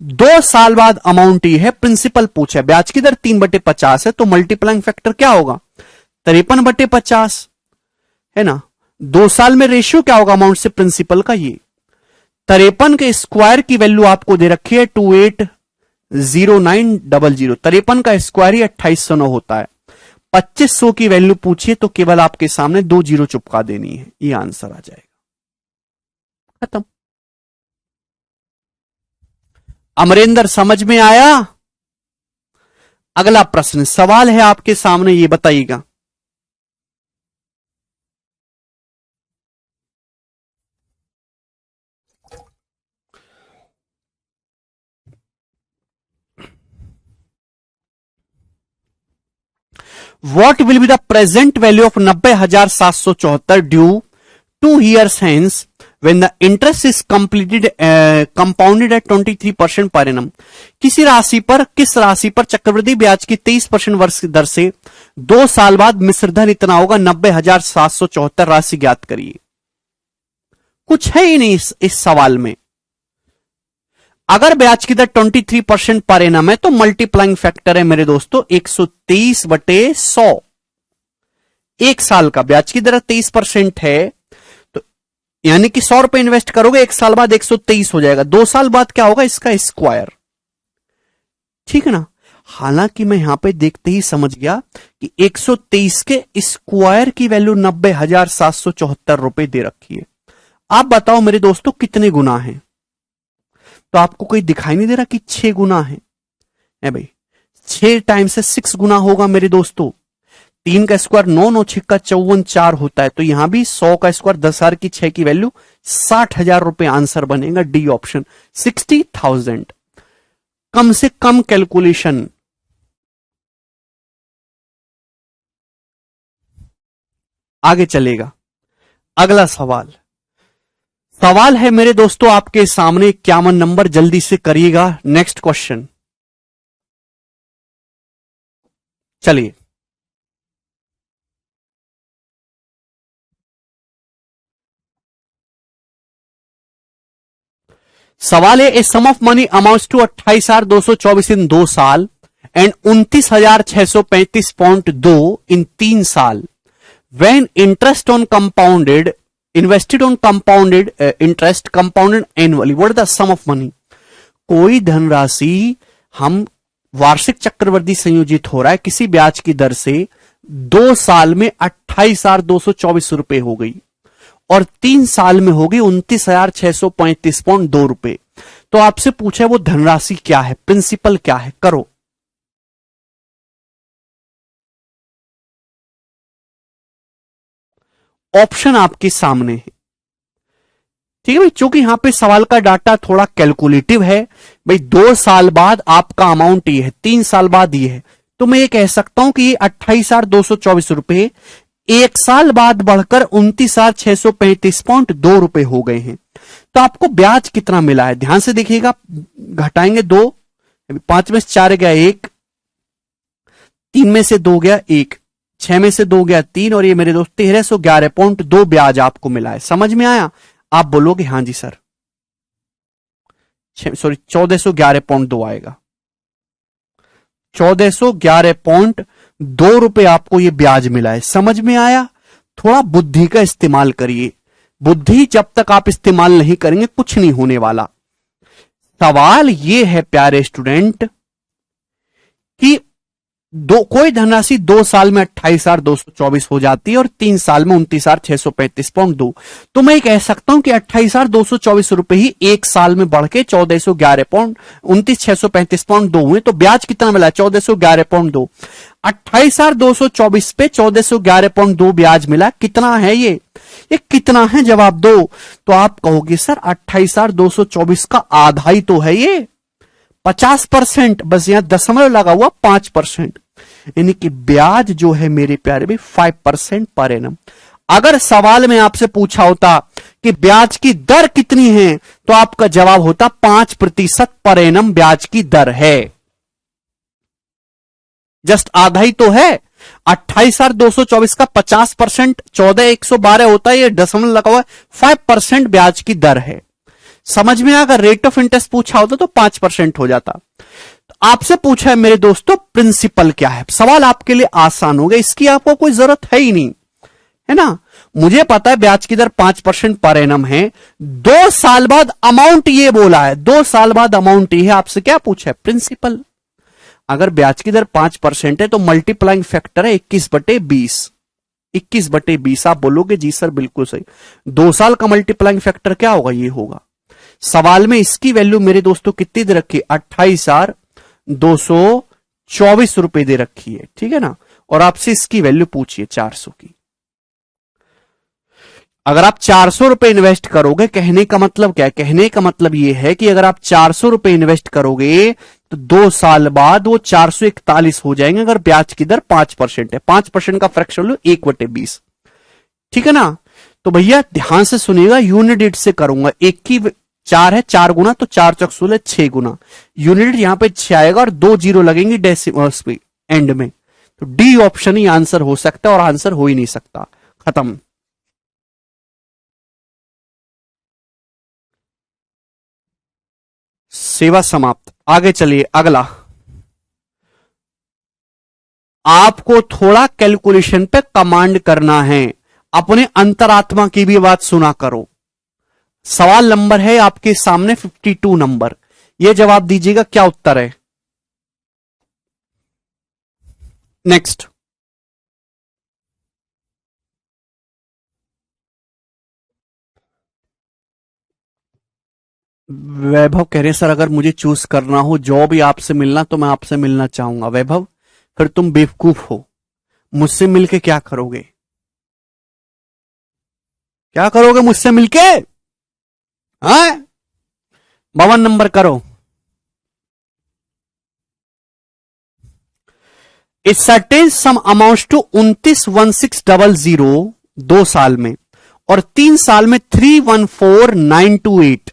2 साल बाद अमाउंट ये है, प्रिंसिपल पूछा, ब्याज की दर 3/50 है, तो मल्टीप्लाइंग फैक्टर क्या होगा, 53/50 है ना। 2 साल में रेशियो क्या होगा अमाउंट से प्रिंसिपल का, ये 53 के स्क्वायर की वैल्यू आपको दे रखी है 280900, 53 का स्क्वायर ही 2809 होता है। 2500 की वैल्यू पूछिए तो केवल आपके सामने 2 जीरो चुपका देनी है, ये आंसर आ जाएगा, खत्म। अमरेंद्र समझ में आया। अगला प्रश्न सवाल है आपके सामने, ये बताइएगा, What will be the present value of 90,774 due 2 years hence when the interest is compounded at 23% per annum? किस राशि पर चक्रवृद्धि ब्याज की 23% वर्ष की दर से 2 साल बाद मिश्रधन इतना होगा 90,774, राशि ज्ञात करिए। कुछ है ही नहीं इस सवाल में। अगर ब्याज की दर 23% पर एनम है तो मल्टीप्लाइंग फैक्टर है मेरे दोस्तों 130/100। 1 साल का ब्याज की दर 23% है तो यानी कि 100 रुपए इन्वेस्ट करोगे, 1 साल बाद 123 हो जाएगा, 2 साल बाद क्या होगा इसका स्क्वायर, ठीक है ना। हालांकि मैं यहां पे देखते ही समझ गया कि 123 के स्क्वायर की वैल्यू 90,774 रुपए दे रखी है। आप बताओ मेरे दोस्तों कितने गुना है, तो आपको कोई दिखाई नहीं दे रहा कि 6 गुना है भाई, 6 टाइम से 6 गुना होगा मेरे दोस्तों। 3 का स्क्वायर 9, 9 6 का 54, 4 होता है, तो यहां भी 100 का स्क्वायर 10,000 की 6 की वैल्यू 60,000 रुपए आंसर बनेगा, डी ऑप्शन 60,000। कम से कम कैलकुलेशन। आगे चलेगा अगला सवाल है मेरे दोस्तों आपके सामने 51 नंबर, जल्दी से करिएगा। नेक्स्ट क्वेश्चन, चलिए सवाल है a sum of money amounts to 28,224 in 2 साल एंड 29,635.2 इन 3 साल when interest on compounded invested on compounded interest compounded annually what is the sum of money. कोई धनराशि हम वार्षिक चक्रवृद्धि संयोजित हो रहा है किसी ब्याज की दर से 2 साल में 28,224 रुपए हो गई और 3 साल में होगी 29,635.2 रुपए। तो आपसे पूछा है वो धनराशि क्या है, प्रिंसिपल क्या है, करो। ऑप्शन आपके सामने है, ठीक है भाई। चूंकि यहां पे सवाल का डाटा थोड़ा कैलकुलेटिव है भाई, 2 साल बाद आपका अमाउंट ये है, 3 साल बाद ये है, तो मैं ये कह सकता हूं कि ये 28,224 रुपए 1 साल बाद बढ़कर 29,635.2 रुपए हो गए हैं। तो आपको ब्याज कितना मिला है ध्यान से देखिएगा, घटाएंगे 2, 5 में से 4 गया 1, 3 में से 2 गया 1, 6 में से 2 गया 3 और ये मेरे दोस्त 1311.2 ब्याज आपको मिला है। समझ में आया? आप बोलोगे हां जी सर, सॉरी 1411.2 आएगा, 1411.2 रुपए आपको ये ब्याज मिला है। समझ में आया? थोड़ा बुद्धि का इस्तेमाल करिए, बुद्धि जब तक आप इस्तेमाल नहीं करेंगे कुछ नहीं होने वाला। सवाल ये है प्यारे स्टूडेंट कि कोई धनराशि 2 साल में 28,224 हो जाती है और 3 साल में 29,635.2। तो मैं कह सकता हूं कि 28,224 रुपए ही 1 साल में बढ़ के 29,635.2 हुए। तो ब्याज कितना मिला? 1411.2। 28,224 पे 1411.2 ब्याज मिला। कितना है ये कितना है? जवाब दो। तो आप कहोगे सर 28,224 का आधा ही तो है ये, 50%, बस यहां दशमलव लगा हुआ 5%, यानी कि ब्याज जो है मेरे प्यारे भी 5% पर एनम। अगर सवाल में आपसे पूछा होता कि ब्याज की दर कितनी है तो आपका जवाब होता 5% पर एनम ब्याज की दर है। जस्ट आधा ही तो है, 28,224 का 50% 14,112 होता है, ये दशमलव लगा हुआ 5% ब्याज की दर है। समझ में अगर रेट ऑफ इंटरेस्ट पूछा होता तो 5% हो जाता। तो आपसे पूछा है मेरे दोस्तों प्रिंसिपल क्या है। सवाल आपके लिए आसान हो गया, इसकी आपको कोई जरूरत है ही नहीं, है ना। मुझे पता है ब्याज की दर 5% पर एनम है, 2 साल बाद अमाउंट ये बोला है, 2 साल बाद अमाउंट ये है। आपसे क्या पूछा है? प्रिंसिपल। अगर ब्याज की दर 5% है तो मल्टीप्लाइंग फैक्टर है 21/20। 21/20 आप बोलोगे जी सर बिल्कुल सही। 2 साल का मल्टीप्लाइंग फैक्टर क्या होगा? ये होगा। सवाल में इसकी वैल्यू मेरे दोस्तों कितनी दे रखी है? 28,224 रुपए दे रखी है, ठीक है ना। और आपसे इसकी वैल्यू पूछिए 400 की। अगर आप 400 रुपए इन्वेस्ट करोगे, कहने का मतलब क्या है? कहने का मतलब यह है कि अगर आप 400 रुपए इन्वेस्ट करोगे तो 2 साल बाद वो 441 हो जाएंगे अगर ब्याज की दर 5% है। 5% का फ्रैक्शन लो 1/20, ठीक है ना। तो भैया ध्यान से सुनिएगा, यूनिट से करूंगा। 1 की 4 है, 4 गुना तो 4 चौक 16, 6 गुना। यूनिट यहां पे 6 आएगा और 2 जीरो लगेंगे डेसिमल्स पे एंड में। तो डी ऑप्शन ही आंसर हो सकता है और आंसर हो ही नहीं सकता। खत्म। सेवा समाप्त। आगे चलिए अगला। आपको थोड़ा कैलकुलेशन पे कमांड करना है, अपने अंतरात्मा की भी बात सुना करो। सवाल नंबर है आपके सामने 52 नंबर। यह जवाब दीजिएगा क्या उत्तर है। नेक्स्ट। वैभव कह रहे सर अगर मुझे चूज करना हो जॉब ही आपसे मिलना तो मैं आपसे मिलना चाहूंगा। वैभव फिर तुम बेवकूफ हो, मुझसे मिलके क्या करोगे? क्या करोगे मुझसे मिलके? हाँ 52 नंबर करो। A certain sum amount to 29,1600 2 साल में और 3 साल में 314,928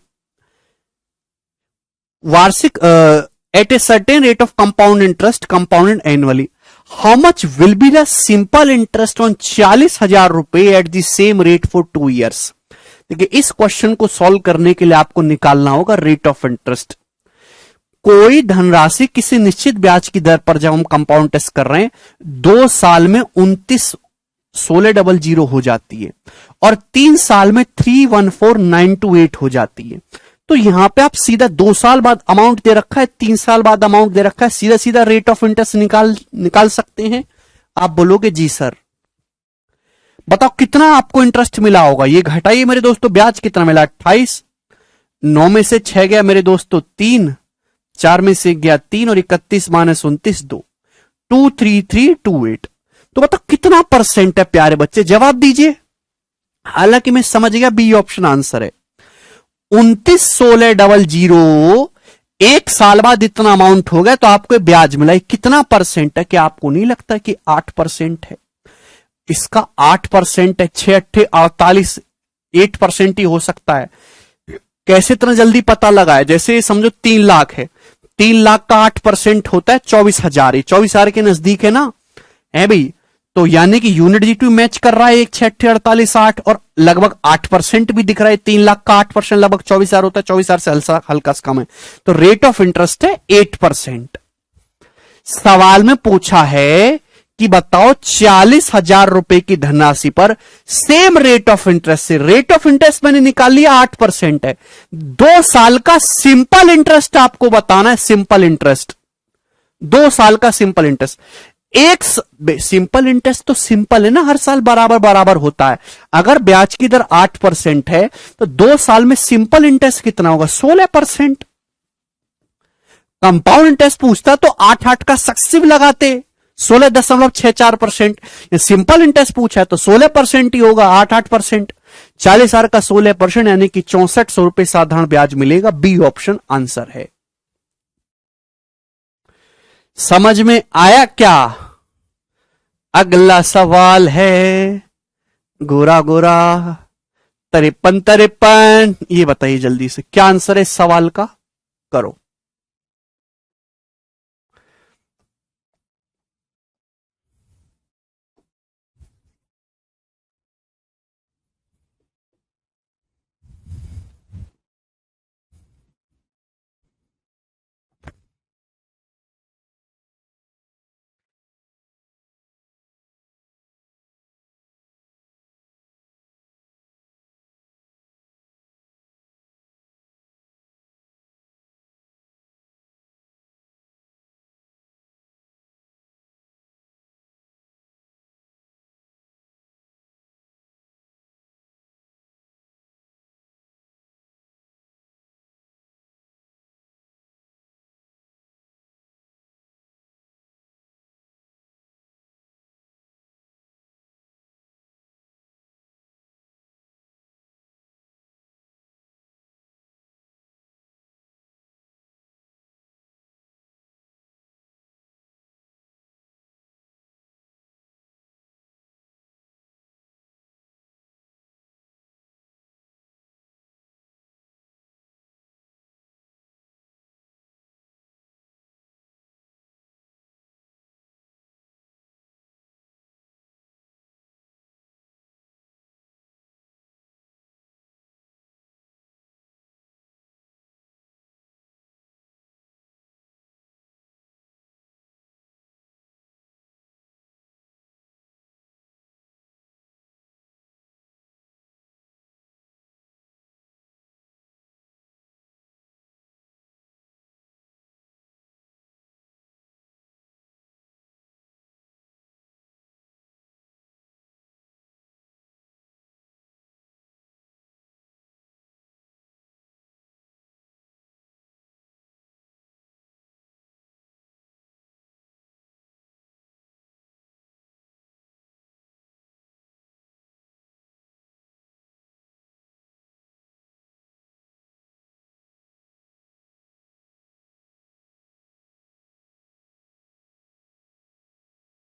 वार्षिक at a certain rate of compound interest compounded annually. How much will be the simple interest on 40,000 रुपए at the same rate for 2 years? देखिए इस क्वेश्चन को सॉल्व करने के लिए आपको निकालना होगा रेट ऑफ इंटरेस्ट। कोई धनराशि किसी निश्चित ब्याज की दर पर जब हम कंपाउंड टेस्ट कर रहे हैं 2 साल में 29,1600 हो जाती है और 3 साल में 314928 हो जाती है। तो यहां पे आप सीधा 2 साल बाद अमाउंट दे रखा है, 3 साल बाद अमाउंट दे रखा है, सीधा सीधा रेट ऑफ इंटरेस्ट निकाल सकते हैं। आप बोलोगे जी सर। बताओ कितना आपको इंटरेस्ट मिला होगा, ये घटाइए मेरे दोस्तों। ब्याज कितना मिला 28, 9 में से 6 गया मेरे दोस्तों 3, 4 में से गया 3 और 31 माइनस 29 2, 23328। तो बताओ कितना परसेंट है प्यारे बच्चे, जवाब दीजिए। हालांकि मैं समझ गया बी ऑप्शन आंसर है 29,1600। 1 साल बाद इतना अमाउंट हो गया तो आपको ब्याज मिला। कितना परसेंट है, क्या आपको नहीं लगता कि 8% है? इसका 8% है, 6 8 48, 8% ही हो सकता है। कैसे इतना जल्दी पता लगा है? जैसे समझो 3 लाख है, 3 लाख का 8% होता है 24,000। 24,000 के नजदीक है ना, है भाई? तो यानी कि यूनिट जी टू मैच कर रहा है 1 6 8 48 8 और लगभग 8% भी दिख रहा है। 3 लाख का 8% लगभग 24,000 होता है, 24,000 से हल्का सा कम है। तो रेट ऑफ इंटरेस्ट है 8%। सवाल में पूछा है कि बताओ 40,000 रुपए की धनराशि पर सेम रेट ऑफ इंटरेस्ट से, रेट ऑफ इंटरेस्ट मैंने निकाल लिया 8% है, 2 साल का सिंपल इंटरेस्ट आपको बताना है। सिंपल इंटरेस्ट 2 साल का सिंपल इंटरेस्ट। एक सिंपल इंटरेस्ट तो सिंपल है ना, हर साल बराबर बराबर होता है। अगर ब्याज की दर 8% है तो 2 साल में सिंपल इंटरेस्ट कितना होगा 16%। कंपाउंड इंटरेस्ट पूछता तो 8 का सक्सेसिव लगाते 16.64%। सिंपल इंटरेस्ट पूछा है तो 16% ही होगा, 8%। 40,000 का 16% यानी कि 6400 रुपए साधारण ब्याज मिलेगा। बी ऑप्शन आंसर है। समझ में आया क्या? अगला सवाल है गोरा गोरा 53 ये बताइए जल्दी से क्या आंसर है इस सवाल का, करो।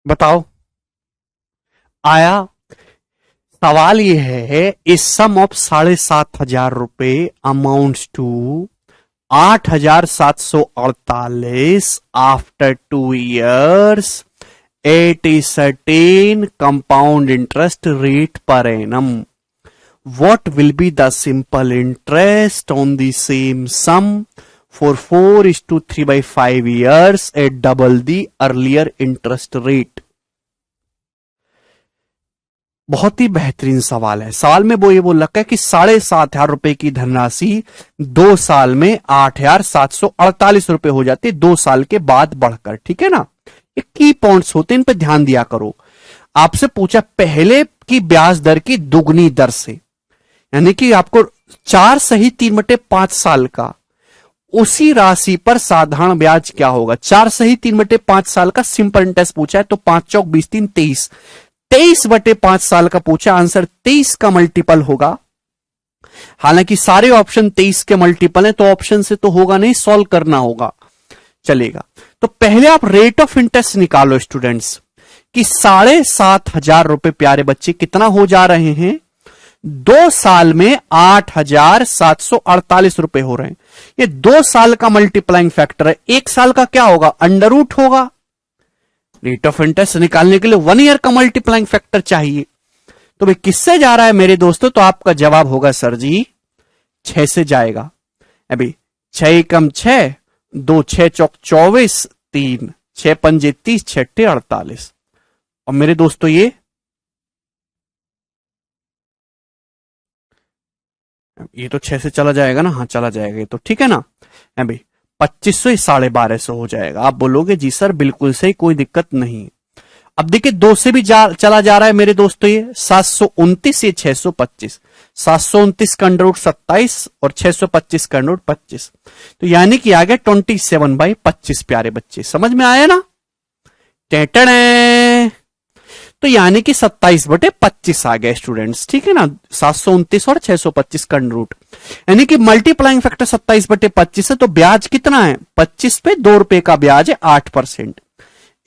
बताओ आया? सवाल ये है इस सम ऑफ 7,500 रुपए amounts to 8,748 after 2 years at a certain compound interest rate per annum. what will be the simple interest on the same sum for 4:3/5 years at double the earlier interest rate? बहुत ही बेहतरीन सवाल है। सवाल में वो ये बोल रखा है कि 7,500 की धनराशि 2 साल में 8,748 हो जाती है, 2 साल के बाद बढ़कर। ठीक है ना, ये की पॉइंट्स होते हैं, इन पे ध्यान दिया करो। आपसे पूछा पहले की ब्याज दर की दुगनी दर से, यानी कि आपको 4 सही 3/5 साल का, उसी राशि पर साधारण ब्याज क्या होगा। 4 सही 3/5 साल का सिंपल इंटरेस्ट पूछा है, तो 5 चौक 20 3 23, 23/5 साल का पूछा, आंसर 23 का मल्टीपल होगा। हालांकि सारे ऑप्शन 23 के मल्टीपल हैं, तो ऑप्शन से तो होगा नहीं, सॉल्व करना होगा। चलेगा, तो पहले आप रेट ऑफ इंटरेस्ट निकालो स्टूडेंट्स कि 7,500 प्यारे बच्चे कितना हो जा रहे हैं, 2 साल में 8,748 हो रहे हैं। ये 2 साल का मल्टीप्लाइंग फैक्टर है, 1 साल का क्या होगा, अंडर रूट होगा। रेट ऑफ इंटरेस्ट निकालने के लिए 1 ईयर का मल्टीप्लाइंग फैक्टर चाहिए। तो भाई किससे जा रहा है मेरे दोस्तों, तो आपका जवाब होगा सर जी 6 से जाएगा। अभी 6 एकम 6, 2 6 चौक 24, 3 6 पंजे 30, 6 48। और मेरे दोस्तों ये तो 6 से चला जाएगा ना, हाँ चला जाएगा ये तो, ठीक है ना। अभी 2500 1250 हो जाएगा। आप बोलोगे जी सर बिल्कुल सही, कोई दिक्कत नहीं। अब देखिए 2 से भी चला जा रहा है मेरे दोस्तों, ये 729, ये 625, 729 का अंडर रूट 27 और 625 का अंडर रूट 25, तो यानी कि आ गया 27/25 प्यारे बच्चे, समझ में आया ना। टेटड़े, तो यानी कि 27/25 आ गया स्टूडेंट्स, ठीक है ना। 729 और 625 का अंडर रूट, यानी कि मल्टीप्लाइंग फैक्टर 27/25 है, तो ब्याज कितना है, 25 पे 2 रुपए का ब्याज है 8%।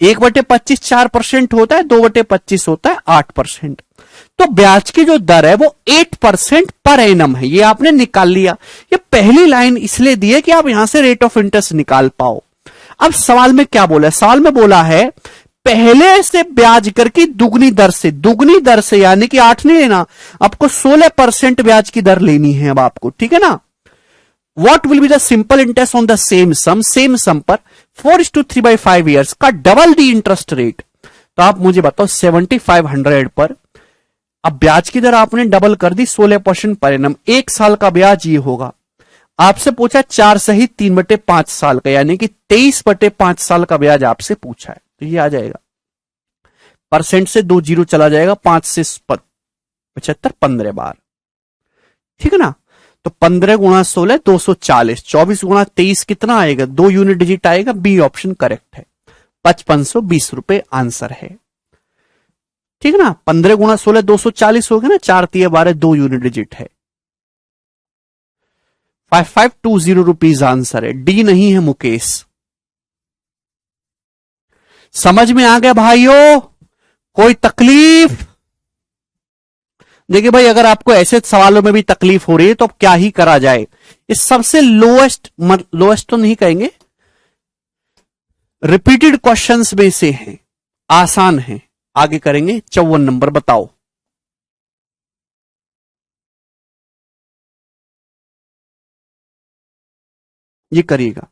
1/25 4% होता है, 2/25 होता है 8%। तो ब्याज की जो दर है वो 8% पर एनम है, ये आपने निकाल लिया। ये पहली लाइन इसलिए दी है कि आप यहां से रेट ऑफ इंटरेस्ट निकाल पाओ। अब सवाल में क्या बोला है, सवाल में बोला है पहले से ब्याज कर की दुगनी दर से, दुगनी दर से यानी कि 8 नहीं लेना, आपको 16% ब्याज की दर लेनी है अब आपको, ठीक है ना। What will be the simple interest on the same sum पर 4:3/5 years का डबल दी इंटरेस्ट रेट। तो आप मुझे बताओ 7,500 पर अब ब्याज की दर आपने डबल कर दी 16% पर एनम, 1 साल का ब्याज ये होगा। आपसे पूछा 4 सहित 3/5 साल का, यानी कि 23/5 साल का ब्याज आपसे पूछा है, तो ये आ जाएगा। परसेंट से 2 जीरो चला जाएगा, 5 से 75 15 बार, ठीक है ना। तो 15 गुणा 16 240, 24 गुणा 23 कितना आएगा, 2 यूनिट डिजिट आएगा, बी ऑप्शन करेक्ट है, 5520 आंसर है, ठीक है ना। 15 गुणा 16 240 हो गया ना, 4 3 12 2 यूनिट डिजिट है, 5520 आंसर है, डी नहीं है मुकेश। समझ में आ गया भाइयों, कोई तकलीफ। देखिए भाई अगर आपको ऐसे सवालों में भी तकलीफ हो रही है तो अब क्या ही करा जाए। ये सबसे लोएस्ट, लोएस्ट तो नहीं कहेंगे, रिपीटेड क्वेश्चंस में से है, आसान है। आगे करेंगे 54 नंबर, बताओ। ये करिएगा।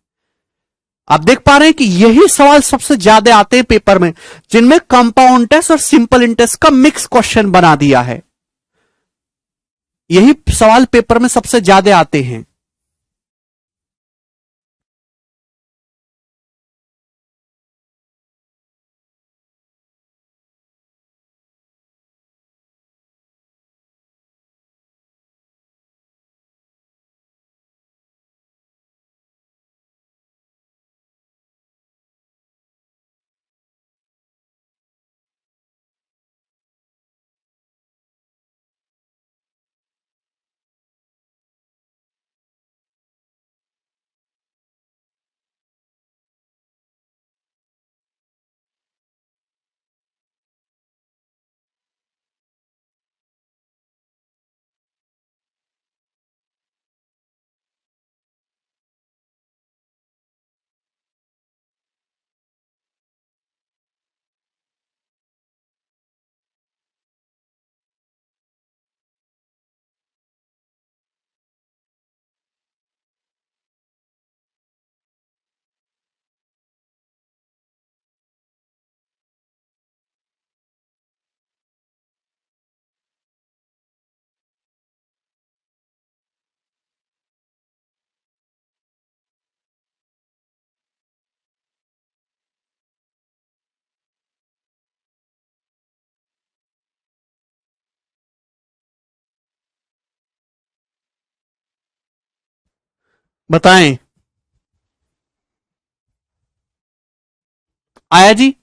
आप देख पा रहे हैं कि यही सवाल सबसे ज्यादा आते हैं पेपर में, जिनमें कंपाउंड इंटरेस्ट और सिंपल इंटरेस्ट का मिक्स क्वेश्चन बना दिया है। यही सवाल पेपर में सबसे ज्यादा आते हैं। बताएं, आया जी?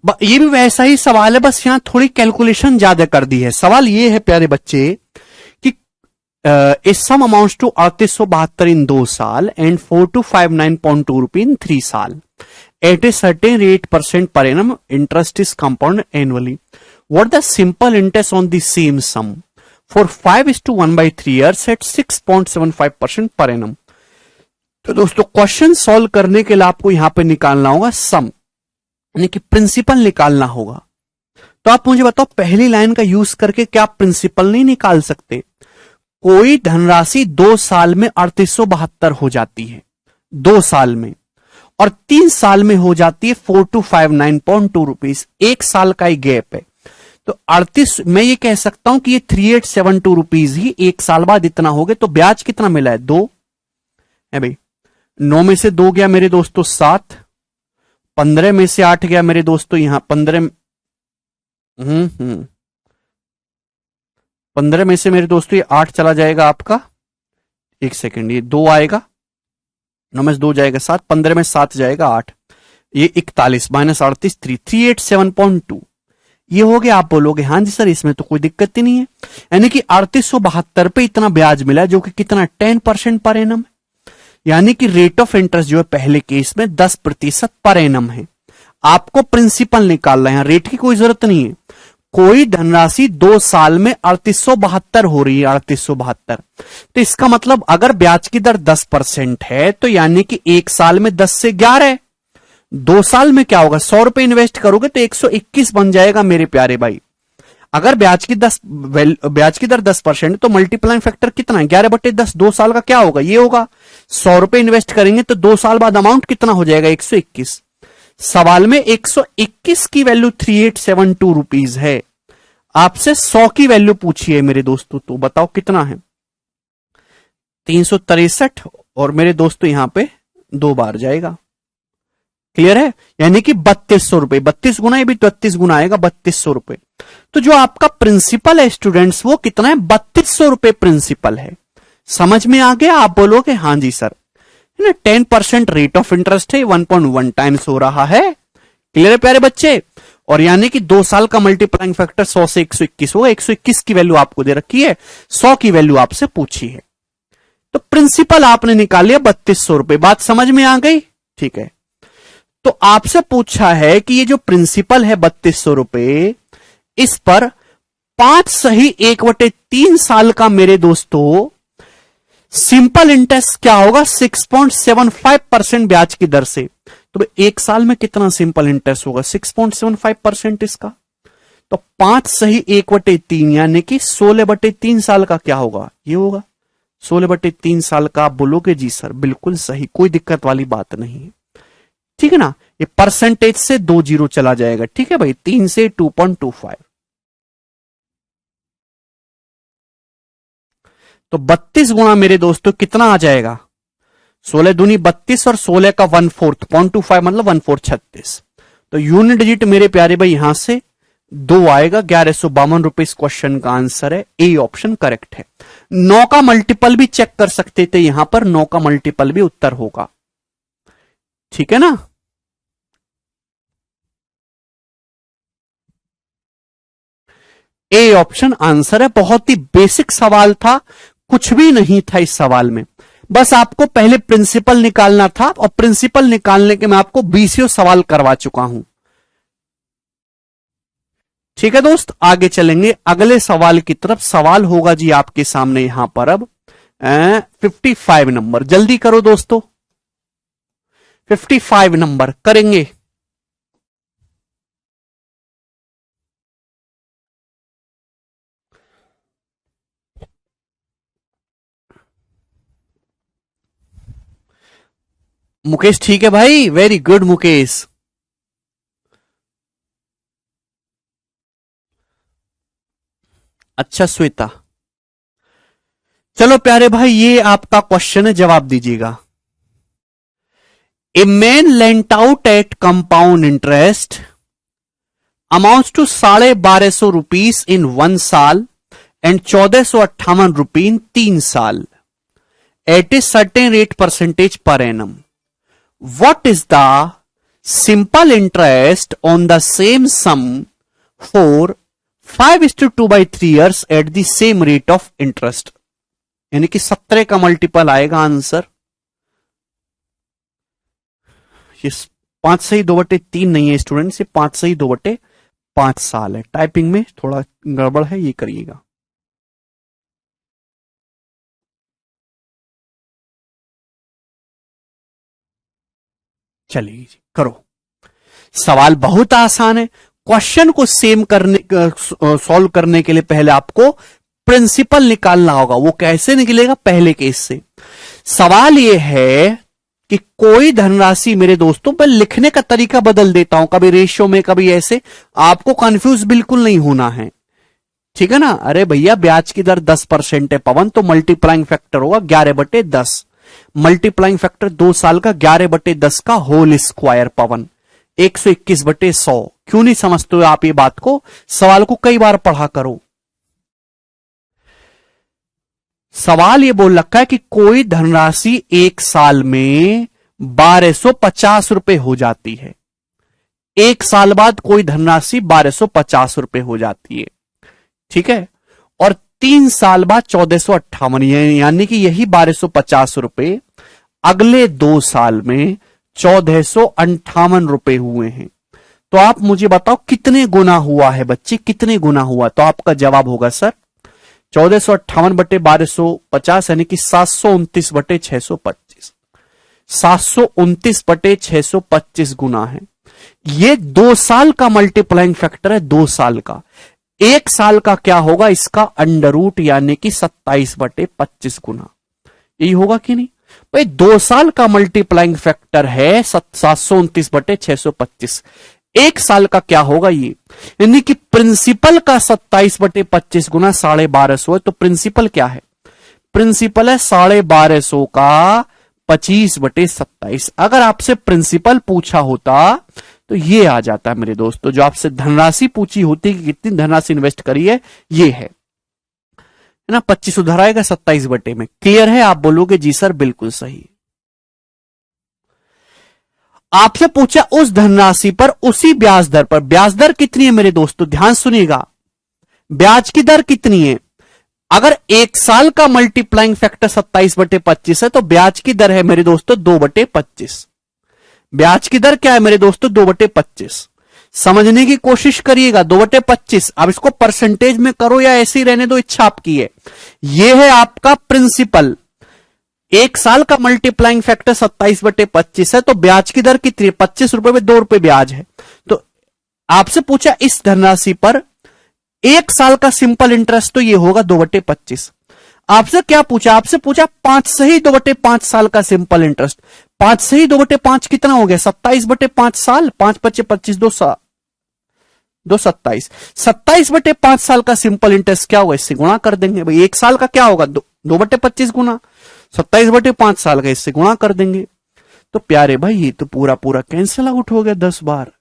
ये भी वैसा ही सवाल है, बस यहां थोड़ी कैलकुलेशन ज्यादा कर दी है। सवाल ये है प्यारे बच्चे कि इस सम अमाउंट्स टू 3872 इन 2 साल एंड 4259.2 रुपी इन 3 साल at a certain rate percent per annum, interest is compound annually. What the simple interest on the same sum for 5:1/3 years at 6.75% per annum. तो दोस्तों क्वेश्चन सॉल्व करने के लिए आपको यहां पे निकालना होगा सम, यानी कि प्रिंसिपल निकालना होगा। तो आप मुझे बताओ, पहली लाइन का यूज करके क्या आप प्रिंसिपल नहीं निकाल सकते? कोई धनराशि 2 साल में 3872 हो जाती है 2 साल में, और 3 साल में हो जाती है 4259.2 रुपीज। 1 साल का ही गैप है, तो 38, मैं ये कह सकता हूं कि ये 3872 रुपीज ही 1 साल बाद इतना हो गए। तो ब्याज कितना मिला है? 2 है भाई। 9 में से 2 गया मेरे दोस्तों 7, 15 में से 8 गया मेरे दोस्तों यहां 15, 15 में से मेरे दोस्तों ये 8 चला जाएगा आपका, 1 सेकेंड, ये 2 आएगा, 9 में से 2 जाएगा 7, 15 में 7 जाएगा 8, ये 41 माइनस 38 387.2, ये हो गया। आप बोलोगे हाँ जी सर इसमें तो कोई दिक्कत ही नहीं है, यानी कि 3872 पे इतना ब्याज मिला जो कि कितना 10% पर एनम, यानी कि रेट ऑफ इंटरेस्ट जो है पहले केस में 10% पर एनम है। आपको प्रिंसिपल निकालना है, रेट की कोई जरूरत नहीं है। कोई धनराशि 2 साल में 3872 हो रही है, 3872, तो इसका मतलब अगर ब्याज की दर 10% है तो यानी कि 1 साल में 10 से 11, 2 साल में क्या होगा? 100 रुपए इन्वेस्ट करोगे तो 121 बन जाएगा मेरे प्यारे भाई। अगर ब्याज की दर 10% तो मल्टीप्लाइंग फैक्टर कितना है? 11/10। 2 साल का क्या होगा? ये होगा 100 रुपए इन्वेस्ट करेंगे तो 2 साल बाद अमाउंट कितना हो जाएगा? 121। सवाल में 121 की वैल्यू 3872 रुपीज है, आपसे 100 की वैल्यू पूछी है मेरे दोस्तों, तो बताओ कितना है? 363, और मेरे दोस्तों यहां पे 2 बार जाएगा। क्लियर है? यानी कि 3200 रुपए, 32 गुना, ये भी 32 गुना आएगा, 3200 रुपए। तो जो आपका प्रिंसिपल है स्टूडेंट्स वो कितना है? 3200 रुपए प्रिंसिपल है। समझ में आ गया? आप बोलोगे हाँ जी सर, 10% रेट ऑफ इंटरेस्ट है, 1.1 टाइम्स हो रहा है। क्लियर है प्यारे बच्चे? और यानी कि 2 साल का मल्टीप्लाइंग फैक्टर 100 से 121 होगा। 121 की वैल्यू आपको दे रखी है, 100 की वैल्यू आपसे पूछी है, तो प्रिंसिपल आपने निकाल लिया 3200 रुपए। बात समझ में आ गई? ठीक है। तो आपसे पूछा है कि ये जो प्रिंसिपल है 3200 रुपए, इस पर 5 सही 1/3 साल का मेरे दोस्तों सिंपल इंटरेस्ट क्या होगा? 6.75% ब्याज की दर से। तो 1 साल में कितना सिंपल इंटरेस्ट होगा? 6.75% इसका। तो 5 सही 1/3 यानी कि 16/3 साल का क्या होगा? ये होगा 16/3 साल का। आप बोलोगे जी सर बिल्कुल सही, कोई दिक्कत वाली बात नहीं है, ठीक है ना। ये परसेंटेज से 2 जीरो चला जाएगा, ठीक है भाई। 3 से 2.25, तो 32 गुना मेरे दोस्तों कितना आ जाएगा? 16 दूनी 32 और 16 का 1/4, 0.25 मतलब 1/4 36। तो यूनिट डिजिट मेरे प्यारे भाई यहां से 2 आएगा। 1152 रुपए इस क्वेश्चन का आंसर है। ए ऑप्शन करेक्ट है। 9 का मल्टीपल भी चेक कर सकते थे, यहां पर 9 का मल्टीपल भी उत्तर होगा, ठीक है ना। ए ऑप्शन आंसर है। बहुत ही बेसिक सवाल था, कुछ भी नहीं था इस सवाल में, बस आपको पहले प्रिंसिपल निकालना था, और प्रिंसिपल निकालने के मैं आपको 20 सवाल करवा चुका हूं, ठीक है दोस्त। आगे चलेंगे अगले सवाल की तरफ। सवाल होगा जी आपके सामने यहां पर अब 55 नंबर, जल्दी करो दोस्तों, 55 नंबर करेंगे। मुकेश ठीक है भाई, वेरी गुड मुकेश। अच्छा श्वेता, चलो प्यारे भाई ये आपका क्वेश्चन है, जवाब दीजिएगा। A man lent out at compound interest amounts to 1250 rupees in 1 साल एंड 1458 रुपी इन 3 साल at a certain rate percentage per annum. What is the simple interest on the same sum for 5:2/3 years at the same rate of interest? यानी कि 17 का मल्टीपल आएगा आंसर। ये 5/2/3 नहीं है स्टूडेंट्स, ये 5/2/5 साल है। टाइपिंग में थोड़ा गड़बड़ है, ये करिएगा। चलिए जी करो। सवाल बहुत आसान है। क्वेश्चन को सेम करने सॉल्व करने के लिए पहले आपको प्रिंसिपल निकालना होगा। वो कैसे निकलेगा? पहले केस से। सवाल यह है कि कोई धनराशि, मेरे दोस्तों, पर लिखने का तरीका बदल देता हूं, कभी रेशियो में कभी ऐसे, आपको कंफ्यूज बिल्कुल नहीं होना है, ठीक है ना। अरे भैया ब्याज की दर 10% है पवन, तो मल्टीप्लाइंग फैक्टर होगा 11/10। मल्टीप्लाइंग फैक्टर 2 साल का 11/10 का होल स्क्वायर पवन, 121/100। क्यों नहीं समझते हो आप ये बात को? सवाल को कई बार पढ़ा करो। सवाल ये बोल रखा है कि कोई धनराशि 1 साल में 1250 रुपए हो जाती है। 1 साल बाद कोई धनराशि 1250 रुपए हो जाती है, ठीक है। और 3 साल बाद 1458, यानी कि यही 1250 रुपए अगले 2 साल में 1458 रुपए हुए हैं। तो आप मुझे बताओ कितने गुना हुआ है बच्चे, कितने गुना हुआ? तो आपका जवाब होगा सर 1458/1250 यानी कि 729/625। 729/625 गुना है। ये 2 साल का मल्टीप्लाइंग फैक्टर है, 2 साल का। 1 साल का क्या होगा? इसका अंडर रूट यानी कि 27/25 गुना। यही होगा कि नहीं भाई? 2 साल का मल्टीप्लाइंग फैक्टर है 729/625। 1 साल का क्या होगा? ये यानी कि प्रिंसिपल का 27/25 गुना 1250 है। तो प्रिंसिपल क्या है? प्रिंसिपल है 1250 का 25/27। अगर आपसे प्रिंसिपल पूछा होता तो ये आ जाता है मेरे दोस्तों। जो आपसे धनराशि पूछी होती कि कितनी धनराशि इन्वेस्ट करी है, ये है ना। 25 उधर आएगा 27 में। क्लियर है? आप बोलोगे जी सर बिल्कुल सही। आपसे पूछा उस धनराशि पर उसी ब्याज दर पर, ब्याज दर कितनी है मेरे दोस्तों? ध्यान सुनिएगा, ब्याज की दर कितनी है? अगर 1 साल का मल्टीप्लाइंग फैक्टर 27/25 है तो ब्याज की दर है मेरे दोस्तों 2/25। ब्याज की दर क्या है मेरे दोस्तों? 2/25। समझने की कोशिश करिएगा। 2/25। अब इसको परसेंटेज में करो या ऐसे ही रहने दो, इच्छा आपकी है। यह है आपका प्रिंसिपल। 1 साल का मल्टीप्लाइंग फैक्टर 27/25 है तो ब्याज की दर कितनी है? 25 रुपए में 2 रुपए ब्याज है। तो आपसे पूछा इस धनराशि पर 1 साल का सिंपल इंटरेस्ट, तो ये होगा 2/25। आपसे क्या पूछा? आपसे पूछा 5 से ही 2/5 साल का सिंपल इंटरेस्ट। 5 से ही 2/5 कितना हो गया? 27/5 साल। 5×5 = 25, 2 27। 27/5 साल का सिंपल इंटरेस्ट क्या होगा? इससे गुणा कर देंगे भाई। 1 साल का क्या होगा? 2/25 गुना 27/5 साल का, इससे गुणा कर देंगे। तो प्यारे भाई ये तो पूरा पूरा कैंसिल आउट हो गया 10 बार,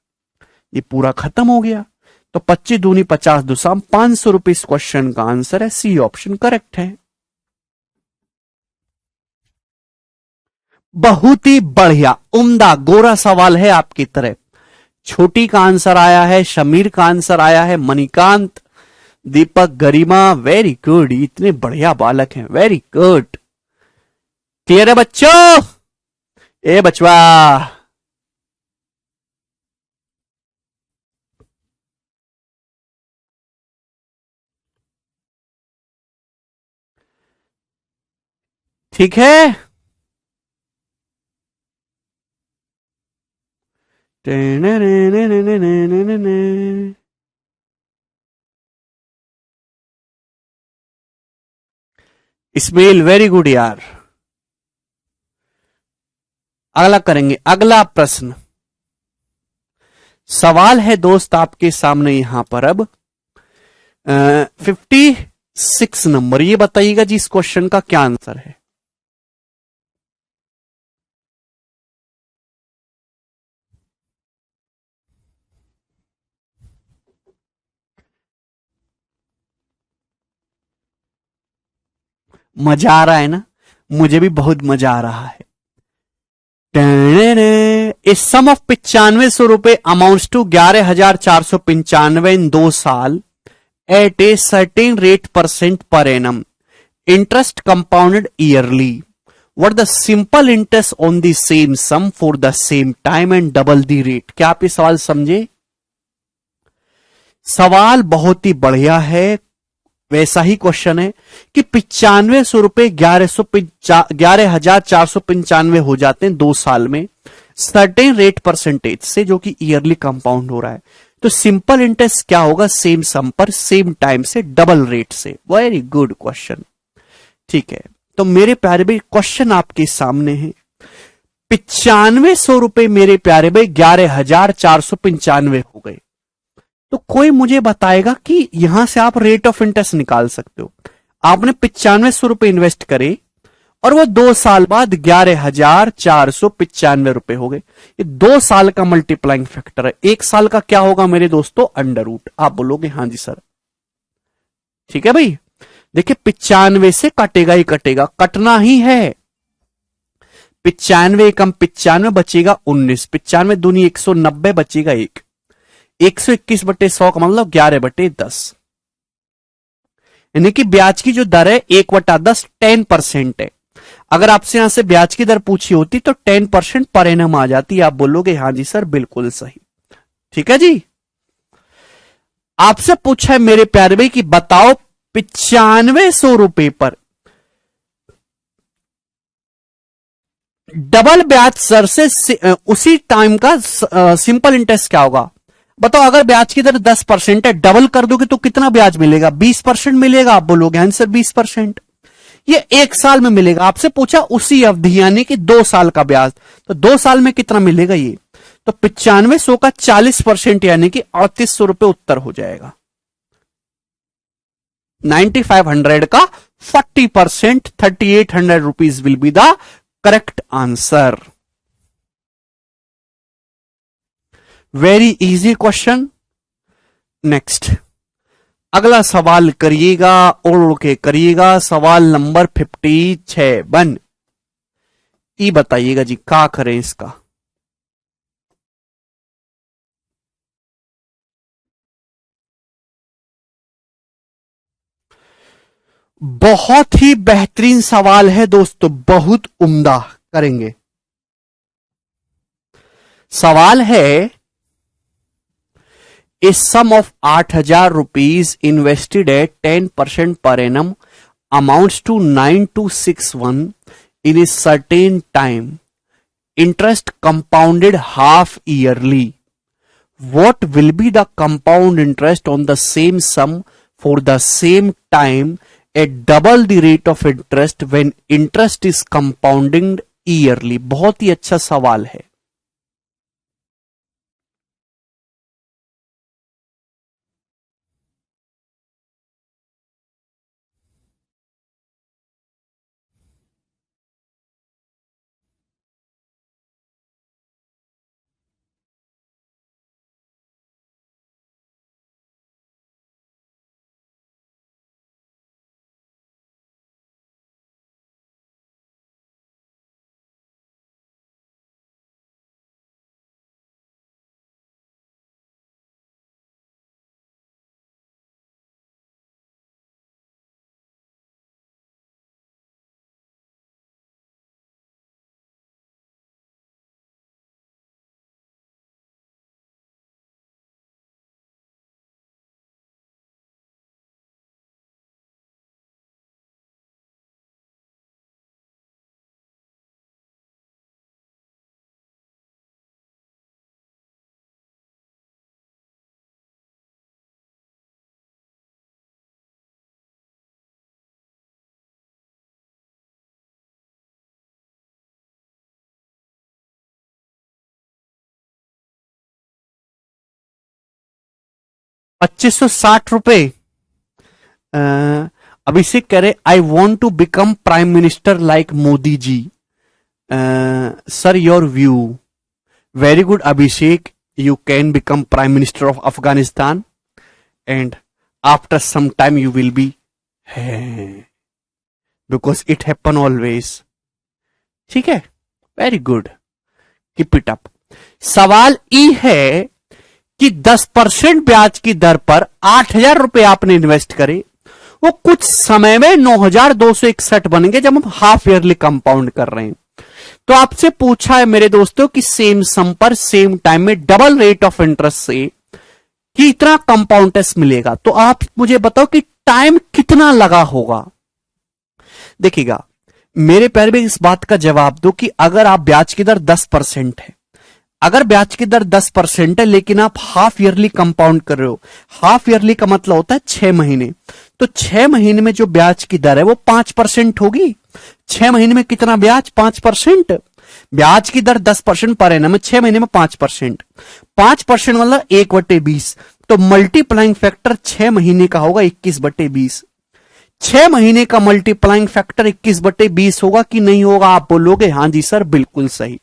ये पूरा खत्म हो गया। तो 25 दूनी 50, 2 500 रुपए इस क्वेश्चन का आंसर है। सी ऑप्शन करेक्ट है। बहुत ही बढ़िया, उम्दा, गोरा सवाल है आपकी तरह। छोटी का आंसर आया है, शमीर का आंसर आया है, मणिकांत, दीपक, गरिमा, वेरी गुड। इतने बढ़िया बालक हैं, वेरी गुड। क्लियर है बच्चों? ए बचवा, ठीक है। इस्माइल वेरी गुड यार। अगला करेंगे, अगला प्रश्न। सवाल है दोस्त आपके सामने यहां पर अब 56 नंबर। ये बताइएगा जी इस क्वेश्चन का क्या आंसर है। मजा आ रहा है ना? मुझे भी बहुत मजा आ रहा है। इस sum of 9500 amounts to 11,495 in 2 साल at a certain rate percent per annum, interest compounded yearly, what the simple interest on the same sum for the same time and double the rate। क्या आप ये सवाल समझे? सवाल बहुत ही बढ़िया है। वैसा ही क्वेश्चन है कि 9500 11,495 हो जाते हैं 2 साल में सर्टेन रेट परसेंटेज से, जो कि ईयरली कंपाउंड हो रहा है। तो सिंपल इंटरेस्ट क्या होगा? सेम सम पर सेम टाइम से डबल रेट से। Very good question. ठीक है, तो मेरे प्यारे भाई क्वेश्चन आपके सामने है। 9500 मेरे प्यारे भाई 11,495 हो गए। तो कोई मुझे बताएगा कि यहां से आप रेट ऑफ इंटरेस्ट निकाल सकते हो। आपने 9500 इन्वेस्ट करे और वो 2 साल बाद 11,495 हो गए। ये 2 साल का मल्टीप्लाइंग फैक्टर है। 1 साल का क्या होगा मेरे दोस्तों? Under root. आप बोलोगे हाँ जी सर। ठीक है भाई, देखिए 95 से कटेगा ही कटेगा, कटना ही है। 95 कम 95 बचेगा 19, 95 दूनी 190 बचेगा 1, 121/100 का मतलब 11/10। यानी कि ब्याज की जो दर है 1/10 10% है। अगर आपसे यहां से ब्याज की दर पूछी होती तो 10% पर एनम आ जाती। आप बोलोगे हाँ जी सर बिल्कुल सही। ठीक है जी। आपसे पूछा है मेरे प्यारे भाई कि बताओ 9500 पर डबल ब्याज दर से उसी टाइम का सिंपल इंटरेस्ट क्या होगा? बताओ, अगर ब्याज की दर 10% है, डबल कर दोगे तो कितना ब्याज मिलेगा? 20% मिलेगा। आप बोलोगे आंसर 20%। ये 1 साल में मिलेगा। आपसे पूछा उसी अवधि यानी कि 2 साल का ब्याज, तो 2 साल में कितना मिलेगा ये? तो 9500 का 40% यानी कि 3800 उत्तर हो जाएगा। 9500 का 40%, 3800 rupees will be the correct answer. Very easy question. Next, अगला सवाल करिएगा और के करिएगा। सवाल नंबर 57। ये बताइएगा जी क्या करें इसका। बहुत ही बेहतरीन सवाल है दोस्तों, बहुत उम्दा। करेंगे। सवाल है, a sum of 8,000 rupees invested at 10% per annum amounts to 9261 in a certain time. Interest compounded half yearly. What will be the compound interest on the same sum for the same time at double the rate of interest when interest is compounding yearly? बहुत ही अच्छा सवाल है। ₹2560। अभिषेक कह रहे I want to become prime minister like Modi ji. Sir your view. Very good Abhishek, you can become prime minister of Afghanistan and after some time you will be because it happen always. ठीक है, very good, keep it up. सवाल ई है कि 10% ब्याज की दर पर 8,000 रुपए आपने इन्वेस्ट करे, वो कुछ समय में 9,261 बनेंगे जब हम हाफ ईयरली कंपाउंड कर रहे हैं। तो आपसे पूछा है मेरे दोस्तों कि सेम सम पर सेम टाइम में डबल रेट ऑफ इंटरेस्ट से कि इतना कंपाउंड इंटरेस्ट मिलेगा, तो आप मुझे बताओ कि टाइम कितना लगा होगा। देखिएगा मेरे प्यारे में, इस बात का जवाब दो कि अगर आप ब्याज की दर 10% है, अगर ब्याज की दर 10% है लेकिन आप हाफ ईयरली कंपाउंड कर रहे हो, हाफ ईयरली का मतलब होता है 6 महीने, तो 6 महीने में जो ब्याज की दर है वो 5% होगी। 6 महीने में कितना ब्याज? 5%। ब्याज की दर 10% पर एनम में 6 महीने में 5%, 5% मतलब 1/20, तो मल्टीप्लाइंग फैक्टर 6 महीने का होगा 21/20। 6 महीने का मल्टीप्लाइंग फैक्टर 21/20 होगा कि नहीं होगा? आप बोलोगे हां जी सर बिल्कुल सही।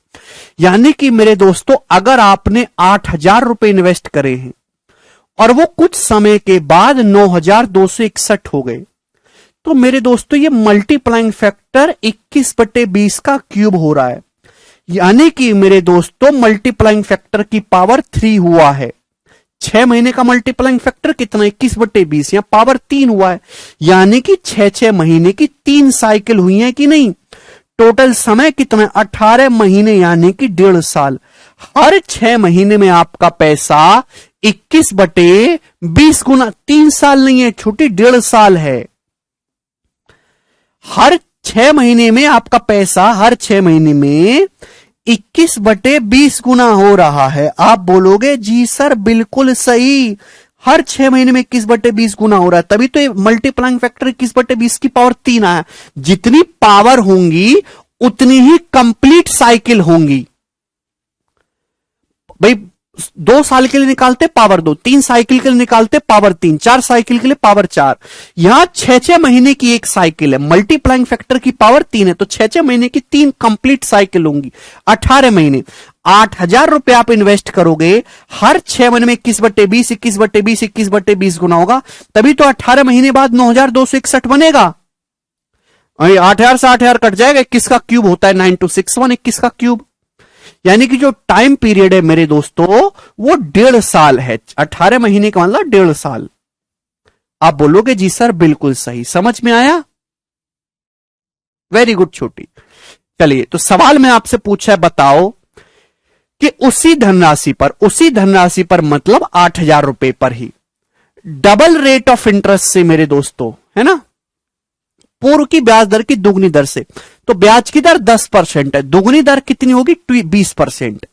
यानी कि मेरे दोस्तों अगर आपने 8,000 रुपए इन्वेस्ट करे हैं और वो कुछ समय के बाद 9,261 हो गए, तो मेरे दोस्तों ये मल्टीप्लाइंग फैक्टर 21/20 का क्यूब हो रहा है। यानी कि मेरे दोस्तों मल्टीप्लाइंग फैक्टर की पावर 3 हुआ है। 6 महीने का मल्टीप्लाइंग फैक्टर कितना? 21/20, या पावर 3 हुआ है। यानी कि 6 महीने की 3 साइकिल हुई है कि नहीं? टोटल समय कितना? 18 महीने, यानी कि 1.5 साल। हर 6 महीने में आपका पैसा 21/20 गुना, 3 साल नहीं है छोटी, 1.5 साल है। हर 6 महीने में आपका पैसा हर 6 महीने में 21/20 गुना हो रहा है। आप बोलोगे जी सर बिल्कुल सही, हर 6 महीने में 21/20 गुना हो रहा है, तभी तो ये मल्टीप्लाइंग फैक्टर 21/20 की पावर 3 आया। जितनी पावर होंगी उतनी ही कंप्लीट साइकिल होंगी। भाई 2 साल के लिए निकालते पावर 2, 3 साइकिल के लिए निकालते पावर 3, 4 साइकिल के लिए पावर 4। यहां 6 महीने की एक साइकिल है, मल्टीप्लाइंग फैक्टर की पावर 3 है, तो 6 महीने की 3 कंप्लीट साइकिल होंगी, 18 महीने। 8,000 रुपए आप इन्वेस्ट करोगे, हर 6 महीने में 21/20, 21/20, 21/20 गुना होगा, तभी तो 18 महीने बाद 9,261 बनेगा। 8,000 से 8,000 कट जाएगा, 21 का क्यूब होता है 9261, 21 का क्यूब। यानी कि जो टाइम पीरियड है मेरे दोस्तों वो 1.5 साल है। 18 महीने का मतलब 1.5 साल। आप बोलोगे जी सर बिल्कुल सही, समझ में आया? वेरी गुड छोटी। चलिए तो सवाल में आपसे पूछा है, बताओ कि उसी धनराशि पर मतलब 8,000 रुपए पर ही डबल रेट ऑफ इंटरेस्ट से मेरे दोस्तों, है ना, पूर्व की ब्याज दर की दुगनी दर से, तो ब्याज की दर 10% है, दुगनी दर कितनी होगी? 20%।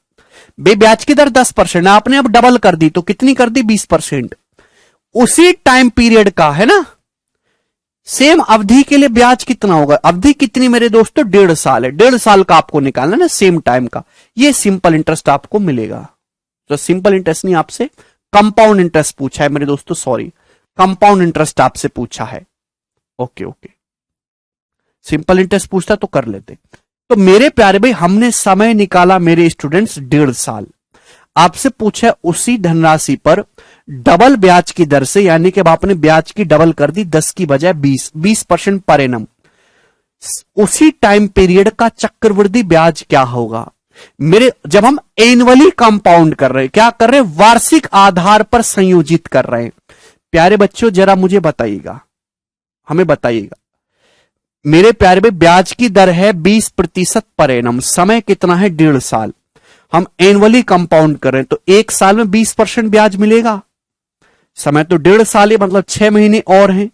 ब्याज की दर 10%, आपने अब डबल कर दी, तो कितनी कर दी? 20%। उसी टाइम पीरियड का, है ना, सेम अवधि के लिए ब्याज कितना होगा? अवधि कितनी मेरे दोस्तों? 1.5 साल है। 1.5 साल का आपको निकालना ना, सेम टाइम का, ये सिंपल इंटरेस्ट आपको मिलेगा। तो सिंपल इंटरेस्ट नहीं, आपसे कंपाउंड इंटरेस्ट पूछा है मेरे दोस्तों, सॉरी, कंपाउंड इंटरेस्ट आपसे पूछा है। ओके ओके, सिंपल इंटरेस्ट पूछता तो कर लेते। तो मेरे प्यारे भाई हमने समय निकाला मेरे स्टूडेंट्स 1.5 साल। आपसे पूछा उसी धनराशि पर डबल ब्याज की दर से, यानी कि अब आपने ब्याज की डबल कर दी, 10 की बजाय 20% पर एनम। उसी टाइम पीरियड का चक्रवृद्धि ब्याज क्या होगा? मेरे जब हम एनुअली कंपाउंड कर रहे हैं, क्या कर रहे हैं? वार्षिक आधार पर संयोजित कर रहे हैं। प्यारे बच्चों जरा मुझे बताइएगा, हमें बताइएगा मेरे प्यारे में, ब्याज की दर है 20% पर एनम, समय कितना है? 1.5 साल। हम एनुअली कंपाउंड कर रहे हैं, तो 1 साल में 20% ब्याज मिलेगा। समय तो 1.5 साल है, मतलब 6 महीने और हैं।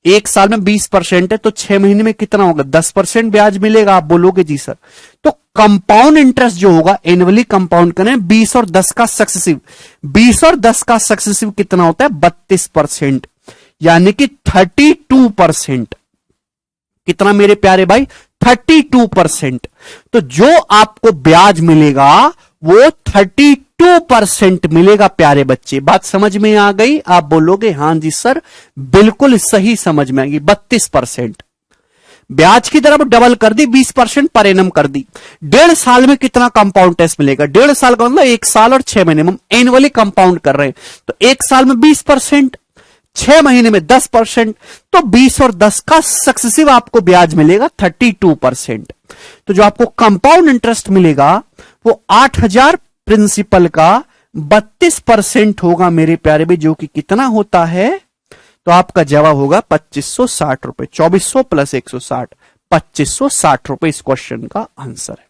1 साल में 20% है, तो 6 महीने में कितना होगा? 10% ब्याज मिलेगा। आप बोलोगे जी सर, तो कंपाउंड इंटरेस्ट जो होगा एनुअली कंपाउंड करें 20 और 10 का सक्सेसिव, 20 और 10 का सक्सेसिव कितना होता है? 32%, यानी कि 32%। कितना मेरे प्यारे भाई? 32%। तो जो आपको ब्याज मिलेगा वो 32% मिलेगा प्यारे बच्चे। बात समझ में आ गई? आप बोलोगे हां जी सर बिल्कुल सही समझ में आएगी। 32% ब्याज की दर अब डबल कर दी, 20% पर एनम कर दी। 1.5 साल में कितना कंपाउंड टेस्ट मिलेगा? 1.5 साल का मतलब 1 साल और 6 महीने। हम एनुअली कंपाउंड कर रहे हैं, तो 1 साल में 20%, 6 महीने में 10%, तो 20 और 10 का सक्सेसिव आपको ब्याज मिलेगा 32%। तो जो आपको कंपाउंड इंटरेस्ट मिलेगा वो 8,000 प्रिंसिपल का 32% होगा मेरे प्यारे भाई, जो कि कितना होता है, तो आपका जवाब होगा 2560 रुपए। 2400 प्लस 160, 2560 रुपए इस क्वेश्चन का आंसर है।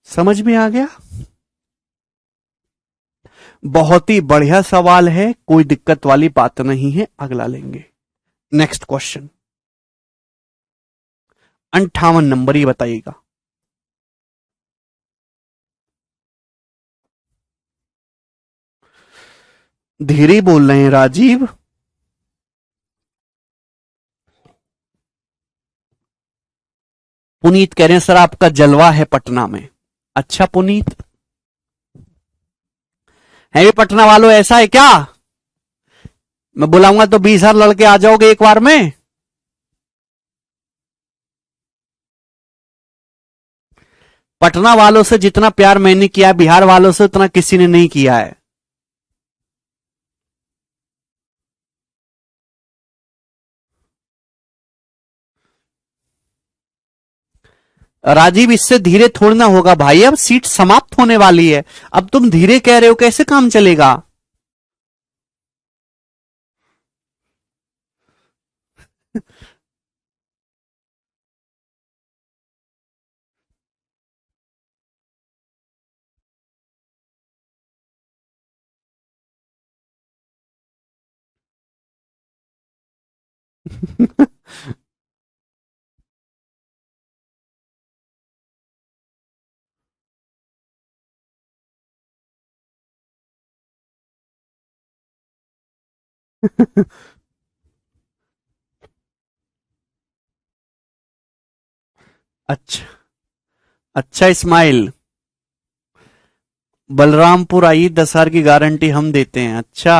समझ में आ गया? बहुत ही बढ़िया सवाल है, कोई दिक्कत वाली बात नहीं है। अगला लेंगे, नेक्स्ट क्वेश्चन 58 नंबर, ये बताइएगा। धीरे बोल रहे हैं राजीव। पुनीत कह रहे हैं सर आपका जलवा है पटना में। अच्छा पुनीत, है भी पटना वालों, ऐसा है क्या? मैं बुलाऊंगा तो 20,000 लड़के आ जाओगे एक बार में? पटना वालों से जितना प्यार मैंने किया बिहार वालों से उतना किसी ने नहीं किया है। राजीव इससे धीरे थोड़ा ना होगा भाई, अब सीट समाप्त होने वाली है। अब तुम धीरे कह रहे हो, कैसे काम चलेगा? अच्छा अच्छा इस्माइल, बलरामपुर आई 10,000 की गारंटी हम देते हैं। अच्छा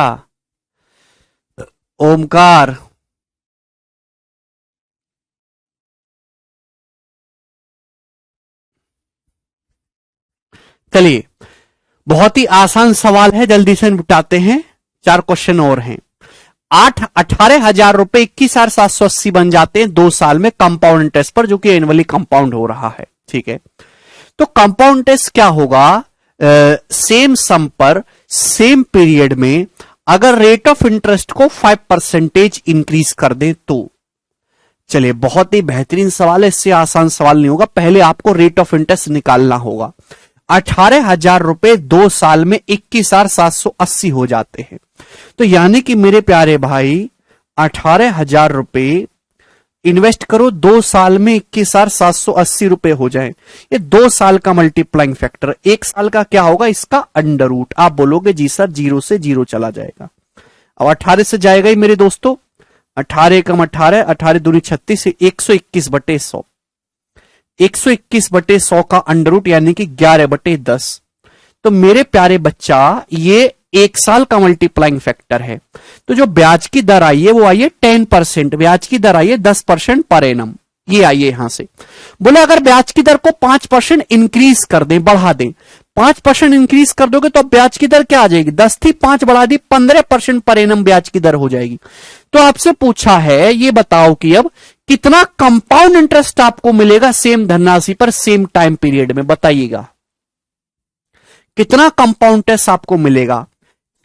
ओमकार, चलिए बहुत ही आसान सवाल है, जल्दी से निपटाते हैं। 4 क्वेश्चन और हैं। 18,000 रुपए 21,780 बन जाते हैं 2 साल में कंपाउंड इंटरेस्ट पर, जो कि एनुअली कंपाउंड हो रहा है। ठीक है, तो कंपाउंड इंटरेस्ट क्या होगा? सेम सम पर सेम पीरियड में अगर रेट ऑफ इंटरेस्ट को 5% इंक्रीज कर दें तो। चलिए बहुत ही बेहतरीन सवाल है, इससे आसान सवाल नहीं होगा। पहले आपको रेट ऑफ इंटरेस्ट निकालना होगा। 18,000 रुपए 2 साल में 21,780 हो जाते हैं। तो यानी कि मेरे प्यारे भाई 18,000 रुपए इन्वेस्ट करो, 2 साल में 21,780 रुपए हो जाए। ये 2 साल का मल्टीप्लाइंग फैक्टर। 1 साल का क्या होगा? इसका अंडर रूट। आप बोलोगे जी सर 0 से 0 चला जाएगा। अब 18 से जाएगा ही मेरे दोस्तों, 18 कम 18, 18 दूनी 36, 121/100। 121/100 का अंडर रूट यानी कि 11/10। तो मेरे प्यारे बच्चा ये 1 साल का मल्टीप्लाइंग फैक्टर है। तो जो ब्याज की दर आई है वो आई है 10%। ब्याज की दर आई है 10% पर एनम। ये आई है यहां से। बोले अगर ब्याज की दर को 5% इंक्रीज कर दें, बढ़ा दें, 5% इंक्रीज कर दोगे तो ब्याज की दर क्या आ जाएगी? 10 थी 5 बढ़ा दी, 15% पर एनम ब्याज की दर हो जाएगी। तो आपसे पूछा है ये बताओ कि अब कितना कंपाउंड इंटरेस्ट आपको मिलेगा सेम धनराशि पर सेम टाइम पीरियड में? बताइएगा कितना कंपाउंड इंटरेस्ट आपको मिलेगा।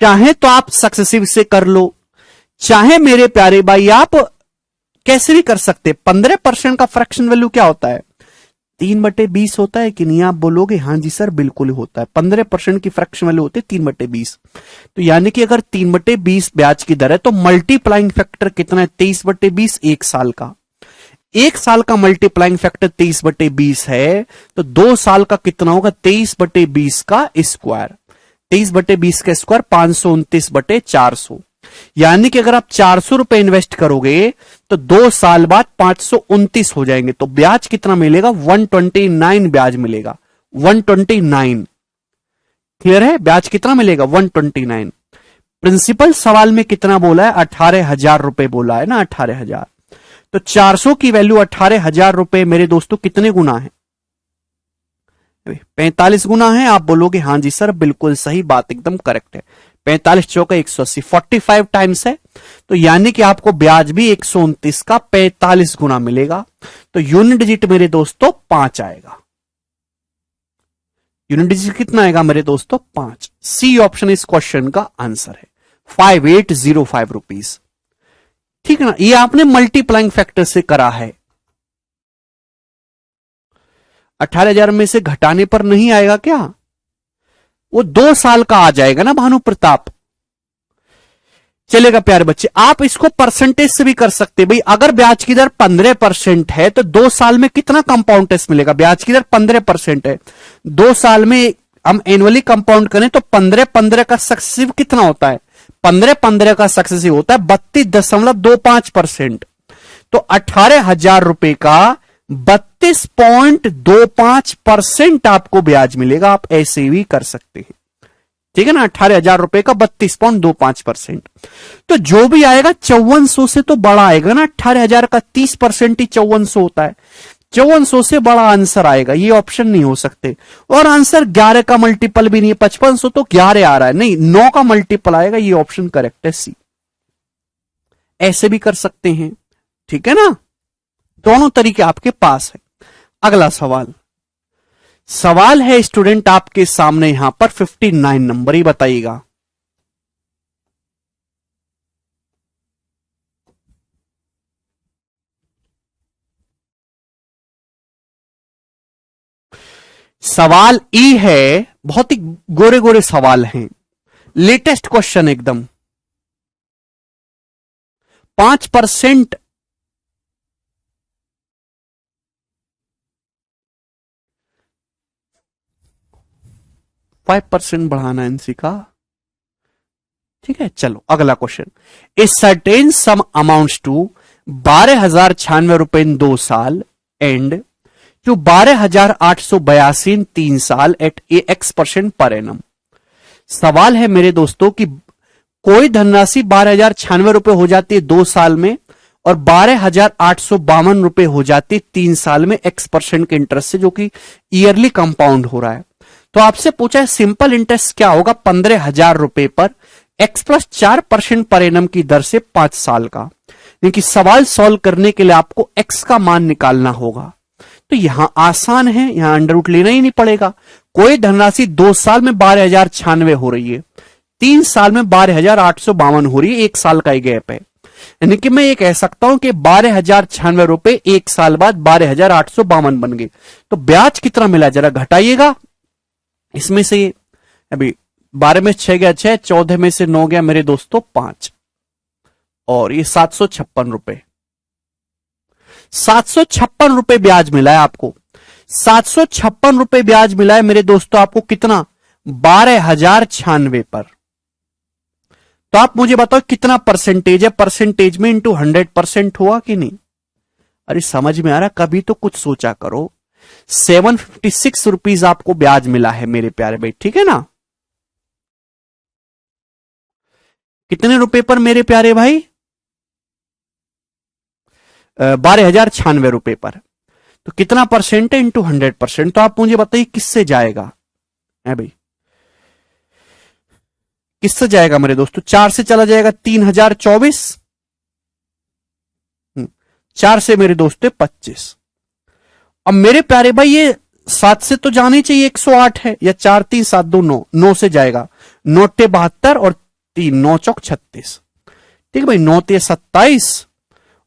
चाहे तो आप सक्सेसिव से कर लो, चाहे मेरे प्यारे भाई आप कैसे भी कर सकते। 15% का फ्रैक्शन वैल्यू क्या होता है? 3/20 होता है कि नहीं? आप बोलोगे हाँ जी सर बिल्कुल होता है। 15% की फ्रैक्शन वैल्यू होती है 3/20। तो यानी कि अगर 3/20 ब्याज की दर है तो मल्टीप्लाइंग फैक्टर कितना है? 23/20। 1 साल का, 1 साल का मल्टीप्लाइंग फैक्टर 23/20 है। तो 2 साल का कितना होगा? 23/20 का स्क्वायर। 23/20 का स्क्वायर 529/400। यानी कि अगर आप 400 रुपए इन्वेस्ट करोगे तो 2 साल बाद 529 हो जाएंगे। तो ब्याज कितना मिलेगा? 129 ब्याज मिलेगा। 129 क्लियर है? ब्याज कितना मिलेगा? 129। प्रिंसिपल सवाल में कितना बोला है? 18,000 रुपए बोला है ना, 18,000। तो 400 की वैल्यू 18,000 रुपए मेरे दोस्तों कितने गुना है? 45 गुना है। आप बोलोगे हाँ जी सर बिल्कुल सही बात, एकदम करेक्ट है। 45 चौका 180, 45 टाइम्स है, तो यानी कि आपको ब्याज भी 129 का 45 गुना मिलेगा। तो यूनिट डिजिट मेरे दोस्तों 5 आएगा। यूनिट डिजिट कितना आएगा मेरे दोस्तों? 5। सी ऑप्शन इस क्वेश्चन का आंसर है 5805 रुपीज। ठीक है ना, ये आपने मल्टीप्लाइंग फैक्टर से करा है। 18,000 में से घटाने पर नहीं आएगा क्या? वो 2 साल का आ जाएगा ना भानु प्रताप। चलेगा प्यारे बच्चे, आप इसको परसेंटेज से भी कर सकते हैं। भाई अगर ब्याज की दर 15% है तो 2 साल में कितना कंपाउंड इंटरेस्ट मिलेगा? ब्याज की दर 15% है, 2 साल में हम एनुअली कंपाउंड करें तो 15-15 का सक्सेसिव कितना होता है? 15-15 का सक्सेसिव होता है 32.25%। तो 18,000 रुपए का 32.25% आपको ब्याज मिलेगा। आप ऐसे भी कर सकते हैं, ठीक है ना। 18,000 रुपए का 32.25%, तो जो भी आएगा 5400 से तो बड़ा आएगा ना। 18,000 का 30% ही 5400 होता है, 5400 से बड़ा आंसर आएगा। ये ऑप्शन नहीं हो सकते। और आंसर 11 का मल्टीपल भी नहीं है, 5500 तो 11 आ रहा है, नहीं 9 का मल्टीपल आएगा। ये ऑप्शन करेक्ट है, सी। ऐसे भी कर सकते हैं, ठीक है ना। दोनों तरीके आपके पास है। अगला सवाल है स्टूडेंट आपके सामने यहां पर 59 नंबर, ही बताइएगा। सवाल ई है, बहुत ही गोरे गोरे सवाल हैं, लेटेस्ट क्वेश्चन एकदम। 5% 5% बढ़ाना एनसी का, ठीक है। चलो अगला question. A certain sum amounts to 12,096 रुपए इन 2 साल एंड टू 12,882 इन 3 साल एट X% पर एनम। सवाल है मेरे दोस्तों कि कोई धनराशि 12,096 रुपए हो जाती है 2 साल में और 12,852 रुपए हो जाती है 3 साल में X% के इंटरेस्ट से, जो कि ईयरली कंपाउंड हो रहा है। तो आपसे पूछा है सिंपल इंटरेस्ट क्या होगा 15,000 रुपए पर X+4% पर एनम की दर से 5 साल का। क्योंकि सवाल सॉल्व करने के लिए आपको X का मान निकालना होगा, तो यहां आसान है, यहां अंडर रूट लेना ही नहीं पड़ेगा। कोई धनराशि 2 साल में 12,096 हो रही है, 3 साल में 12,852 हो रही है, 1 साल का ही गैप है। यानी कि मैं ये कह सकता हूं कि 12,096 रुपए 1 साल बाद 12,852 बन गए। तो ब्याज कितना मिला जरा घटाइएगा इसमें से। अभी 12 में 6 गया 6, 14 में से 9 गया मेरे दोस्तों 5, और ये 756 रुपए, 756 रुपए ब्याज मिला है आपको। 756 रुपए ब्याज मिला है मेरे दोस्तों आपको, कितना? 12,096 पर। तो आप मुझे बताओ कितना परसेंटेज है, परसेंटेज में इंटू 100% हुआ कि नहीं? अरे समझ में आ रहा, कभी तो कुछ सोचा करो। 756 रुपीज आपको ब्याज मिला है मेरे प्यारे भाई, ठीक है ना। कितने रुपए पर मेरे प्यारे भाई? 12,096 रुपए पर। तो कितना परसेंट है? इंटू 100%। तो आप मुझे बताइए किससे जाएगा है भाई, किससे जाएगा मेरे दोस्तों? 4 से चला जाएगा 3,024, 4 से मेरे दोस्तों 25। अब मेरे प्यारे भाई ये 7 से तो जानी चाहिए 108 है, या 4 3 7 2 9, 9 से जाएगा 9 टे 72 और 3 9 चौक 36, ठीक है भाई। 9 ते 27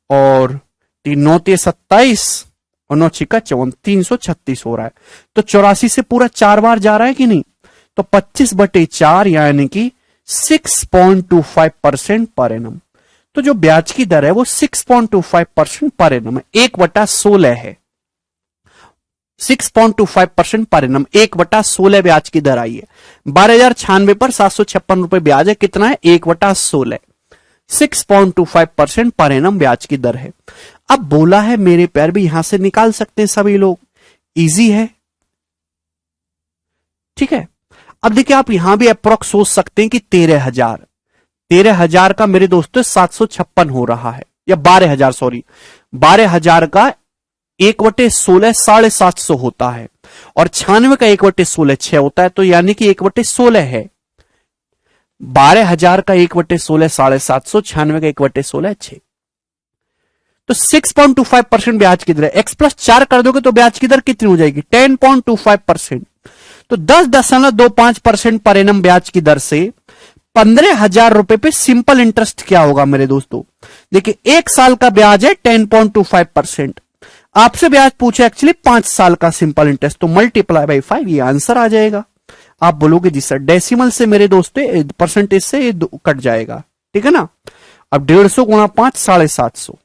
और 3 9 ते 27 और 9 छिक्का 54, 336 हो रहा है। तो 84 से पूरा 4 बार जा रहा है कि नहीं? तो 25/4 यानी कि 6.25% पर एनम। तो जो ब्याज की दर है वो 6.25% पर एनम है, 1/16 है। 6.25% पर एनम, 1/16 ब्याज की दर आई है। 12,096 पर 756 रुपए ब्याज है, कितना है? 1/16, 6.25% पर एनम ब्याज की दर है। अब बोला है मेरे प्यार भी, यहां से निकाल सकते हैं सभी लोग, इजी है, ठीक है। अब देखिए आप यहां भी अप्रोक्स सोच सकते हैं कि 13,000 का मेरे दोस्तों 756 हो रहा है, या 12,000 सॉरी, 12,000 का 1/16 750 होता है, और 96 का 1/16 6 होता है, तो यानी कि 1/16 है। 12,000 का 1/16 750, 96 का 1/16 6। तो 6.25% ब्याज की दर है। x प्लस 4 कर दोगे तो ब्याज की दर कितनी हो जाएगी? 10.25%। तो 10.25% पर एनम ब्याज की दर से 15,000 रुपए पे सिंपल इंटरेस्ट क्या होगा मेरे दोस्तों? देखिए 1 साल का ब्याज है 10.25%। आपसे ब्याज पूछे एक्चुअली 5 साल का सिंपल इंटरेस्ट, तो मल्टीप्लाई बाई 5, ये आंसर आ जाएगा। आप बोलोगे जी सर डेसिमल से मेरे दोस्तों परसेंटेज से ये कट जाएगा, ठीक है ना। अब 150 गुणा 5 750,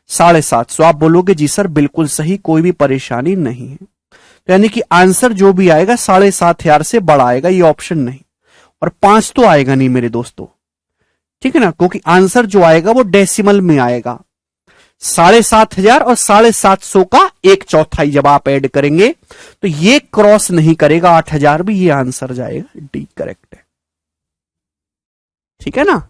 750। आप बोलोगे जी सर बिल्कुल सही, कोई भी परेशानी नहीं है। तो यानी कि आंसर जो भी आएगा 7,500 से बड़ा आएगा, ये ऑप्शन नहीं। और 5 तो आएगा नहीं मेरे दोस्तों, ठीक है ना, क्योंकि आंसर जो आएगा वो डेसिमल में आएगा। 7,500 और 750 का 1/4 जब आप ऐड करेंगे तो ये क्रॉस नहीं करेगा 8,000 भी, ये आंसर जाएगा डी, करेक्ट है, ठीक है ना।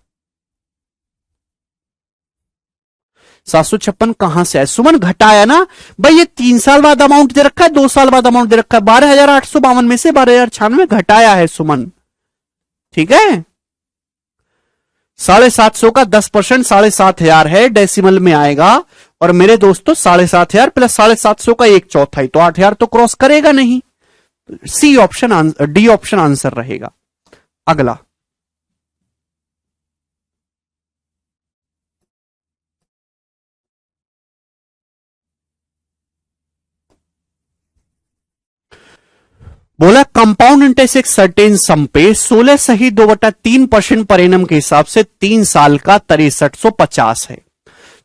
756 कहां से है? सुमन घटाया ना भाई, ये 3 साल बाद अमाउंट दे रखा है, 2 साल बाद अमाउंट दे रखा है। 12,852 में से 12,096 घटाया है सुमन, ठीक है। 750 का 10% 7,500 है, डेसिमल में आएगा। और मेरे दोस्तों 7,500 प्लस 750 का 1/4, तो 8,000 तो क्रॉस करेगा नहीं। C option, D option answer रहेगा। अगला, बोला कंपाउंड इंटरेस्ट एक सर्टेन सम पे 16 सही 2/3% पर एनम के हिसाब से 3 साल का 6350 है।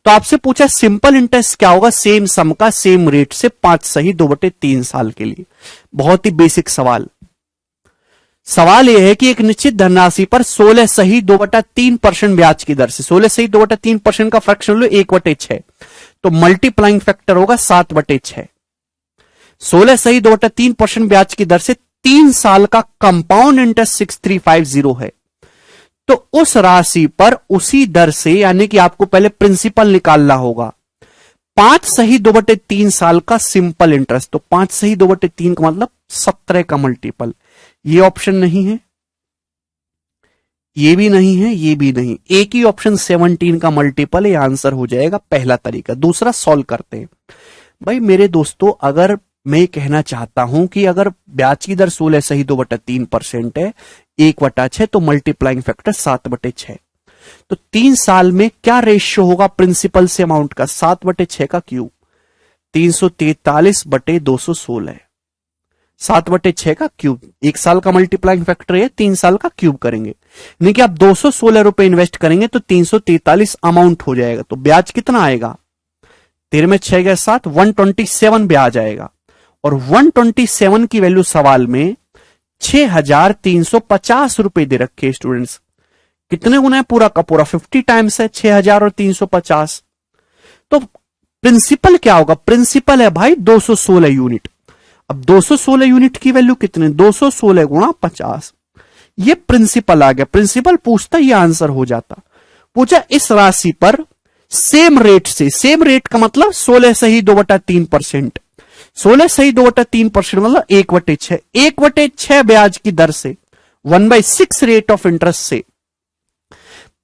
तो आपसे पूछा सिंपल इंटरेस्ट क्या होगा सेम सम का सेम रेट से 5 सही 2/3 साल के लिए। बहुत ही बेसिक सवाल। सवाल यह है कि एक निश्चित धनराशि पर 16 सही 2/3% ब्याज की दर से, 16 सही 2/3% का फ्रैक्शन लो 1/6, तो मल्टीप्लाइंग फैक्टर होगा 7/6। 16 सही 2/3% ब्याज की दर से 3 साल का कंपाउंड इंटरेस्ट 6350 है। तो उस राशि पर उसी दर से, यानी कि आपको पहले प्रिंसिपल निकालना होगा। 5 सही 2/3 साल का सिंपल इंटरेस्ट, तो 5 सही 2/3 का मतलब 17 का मल्टीपल। ये ऑप्शन नहीं है, ये भी नहीं है, ये भी नहीं, एक ही ऑप्शन 17 का मल्टीपल, ये आंसर हो जाएगा पहला तरीका। दूसरा सॉल्व करते हैं। भाई मेरे दोस्तों अगर मैं कहना चाहता हूं कि अगर ब्याज की दर 16 सही 2/3% है 1/6, तो मल्टीप्लाइंग फैक्टर 7/6। तो 3 साल में क्या रेशियो होगा प्रिंसिपल से अमाउंट का? 7/6 का क्यूब, 343/216, 7/6 का क्यूब। 1 साल का मल्टीप्लाइंग फैक्टर है, 3 साल का क्यूब करेंगे, यानी कि आप 216 रुपए इन्वेस्ट करेंगे तो 343 अमाउंट हो जाएगा। तो ब्याज कितना आएगा? 13 में 6 गए 7, 127 ब्याज आएगा। और 127 की वैल्यू सवाल में 6,350 रुपए दे रखे स्टूडेंट्स। कितने गुना है? पूरा का पूरा 50 टाइम्स है 6,000 और 350। तो प्रिंसिपल क्या होगा? प्रिंसिपल है भाई 216 यूनिट। अब 216 यूनिट की वैल्यू कितने? 216 गुणा 50, ये प्रिंसिपल आ गया। प्रिंसिपल पूछता ये आंसर हो जाता। पूछा इस राशि पर सेम रेट से, सेम रेट का मतलब 16 सही 2/3%, 16 सही 2/3% मतलब 1/6, 1/6 ब्याज की दर से 1/6 रेट ऑफ इंटरेस्ट से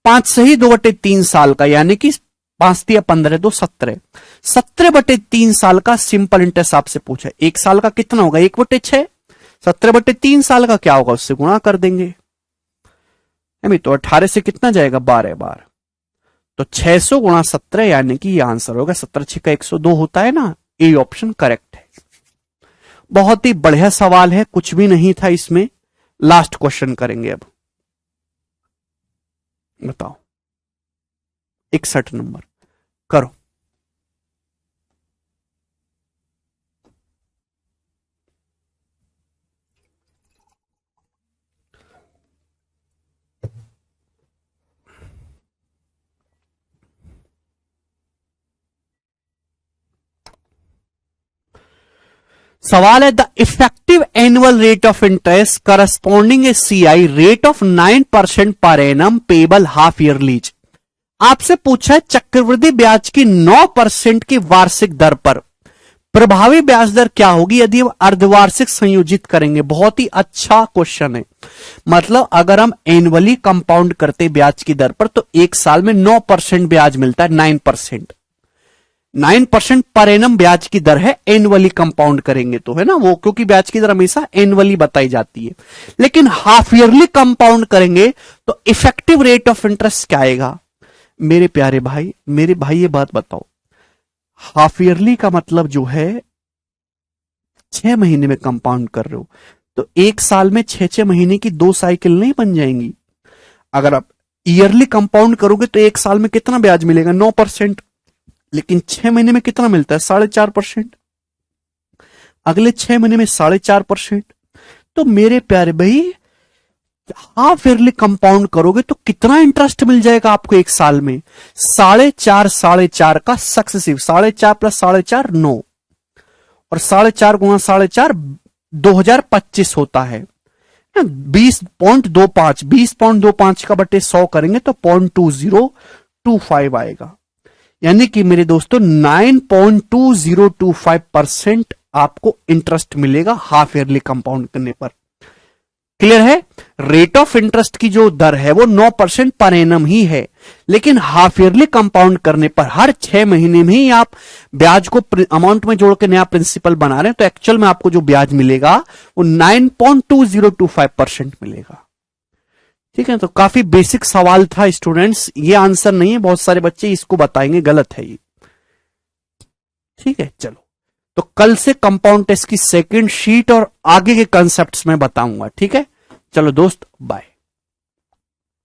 5 सही 2/3 साल का, यानी कि 5 दिया 15 2 17, 17/3 साल का सिंपल इंटरेस्ट आपसे पूछा। 1 साल का कितना होगा? 1/6, 17/3 साल का क्या होगा? उससे गुणा कर देंगे। तो 18 से कितना जाएगा? 12 बार, तो 600 गुणा 17, यानी कि ये आंसर होगा 17 का 102 होता है ना। ए ऑप्शन करेक्ट है। बहुत ही बढ़िया सवाल है, कुछ भी नहीं था इसमें। लास्ट क्वेश्चन करेंगे अब। बताओ 61 नंबर करो। सवाल है the effective annual rate of interest corresponding A CI rate of 9% per annum payable half year lease. आपसे पूछा है चक्रवृद्धि ब्याज की 9% की वार्षिक दर पर प्रभावी ब्याज दर क्या होगी यदि हम अर्धवार्षिक संयोजित करेंगे? बहुत ही अच्छा क्वेश्चन है। मतलब अगर हम एनुअली कंपाउंड करते ब्याज की दर पर तो एक साल में 9% ब्याज मिलता है। 9% पर एनम ब्याज की दर है एनुअली कंपाउंड करेंगे तो, है ना वो, क्योंकि ब्याज की दर हमेशा एनुअली बताई जाती है। लेकिन हाफ ईयरली कंपाउंड करेंगे तो इफेक्टिव रेट ऑफ इंटरेस्ट क्या आएगा? मेरे प्यारे भाई, मेरे भाई ये बात बताओ, हाफ ईयरली का मतलब जो है 6 महीने में कंपाउंड कर रहे हो तो एक साल में 6 महीने की 2 साइकिल नहीं बन जाएंगी? अगर आप ईयरली कंपाउंड करोगे तो एक साल में कितना ब्याज मिलेगा? 9%। लेकिन 6 महीने में कितना मिलता है? 4.5%। अगले 6 महीने में 4.5%। तो मेरे प्यारे भाई, हाफ ईयरली कंपाउंड करोगे तो कितना इंटरेस्ट मिल जाएगा आपको एक साल में? 4.5 का सक्सेसिव, 4.5 प्लस 4.5 9, और 4.5 गुणा 4.5 2025 होता है। 20.25 का बटे 100 करेंगे तो 0.2025 आएगा। यानी कि मेरे दोस्तों 9.2025% आपको इंटरेस्ट मिलेगा हाफ ईयरली कंपाउंड करने पर। क्लियर है? रेट ऑफ इंटरेस्ट की जो दर है वो 9% पर एनम ही है, लेकिन हाफ ईयरली कंपाउंड करने पर हर 6 महीने में ही आप ब्याज को अमाउंट में जोड़ के नया प्रिंसिपल बना रहे हैं, तो एक्चुअल में आपको जो ब्याज मिलेगा वो 9.2025% मिलेगा। ठीक है, तो काफी बेसिक सवाल था स्टूडेंट्स, ये आंसर नहीं है, बहुत सारे बच्चे इसको बताएंगे गलत है ये। ठीक है, चलो तो कल से कंपाउंड टेस्ट की सेकंड शीट और आगे के कंसेप्ट्स में बताऊंगा। ठीक है, चलो दोस्त, बाय।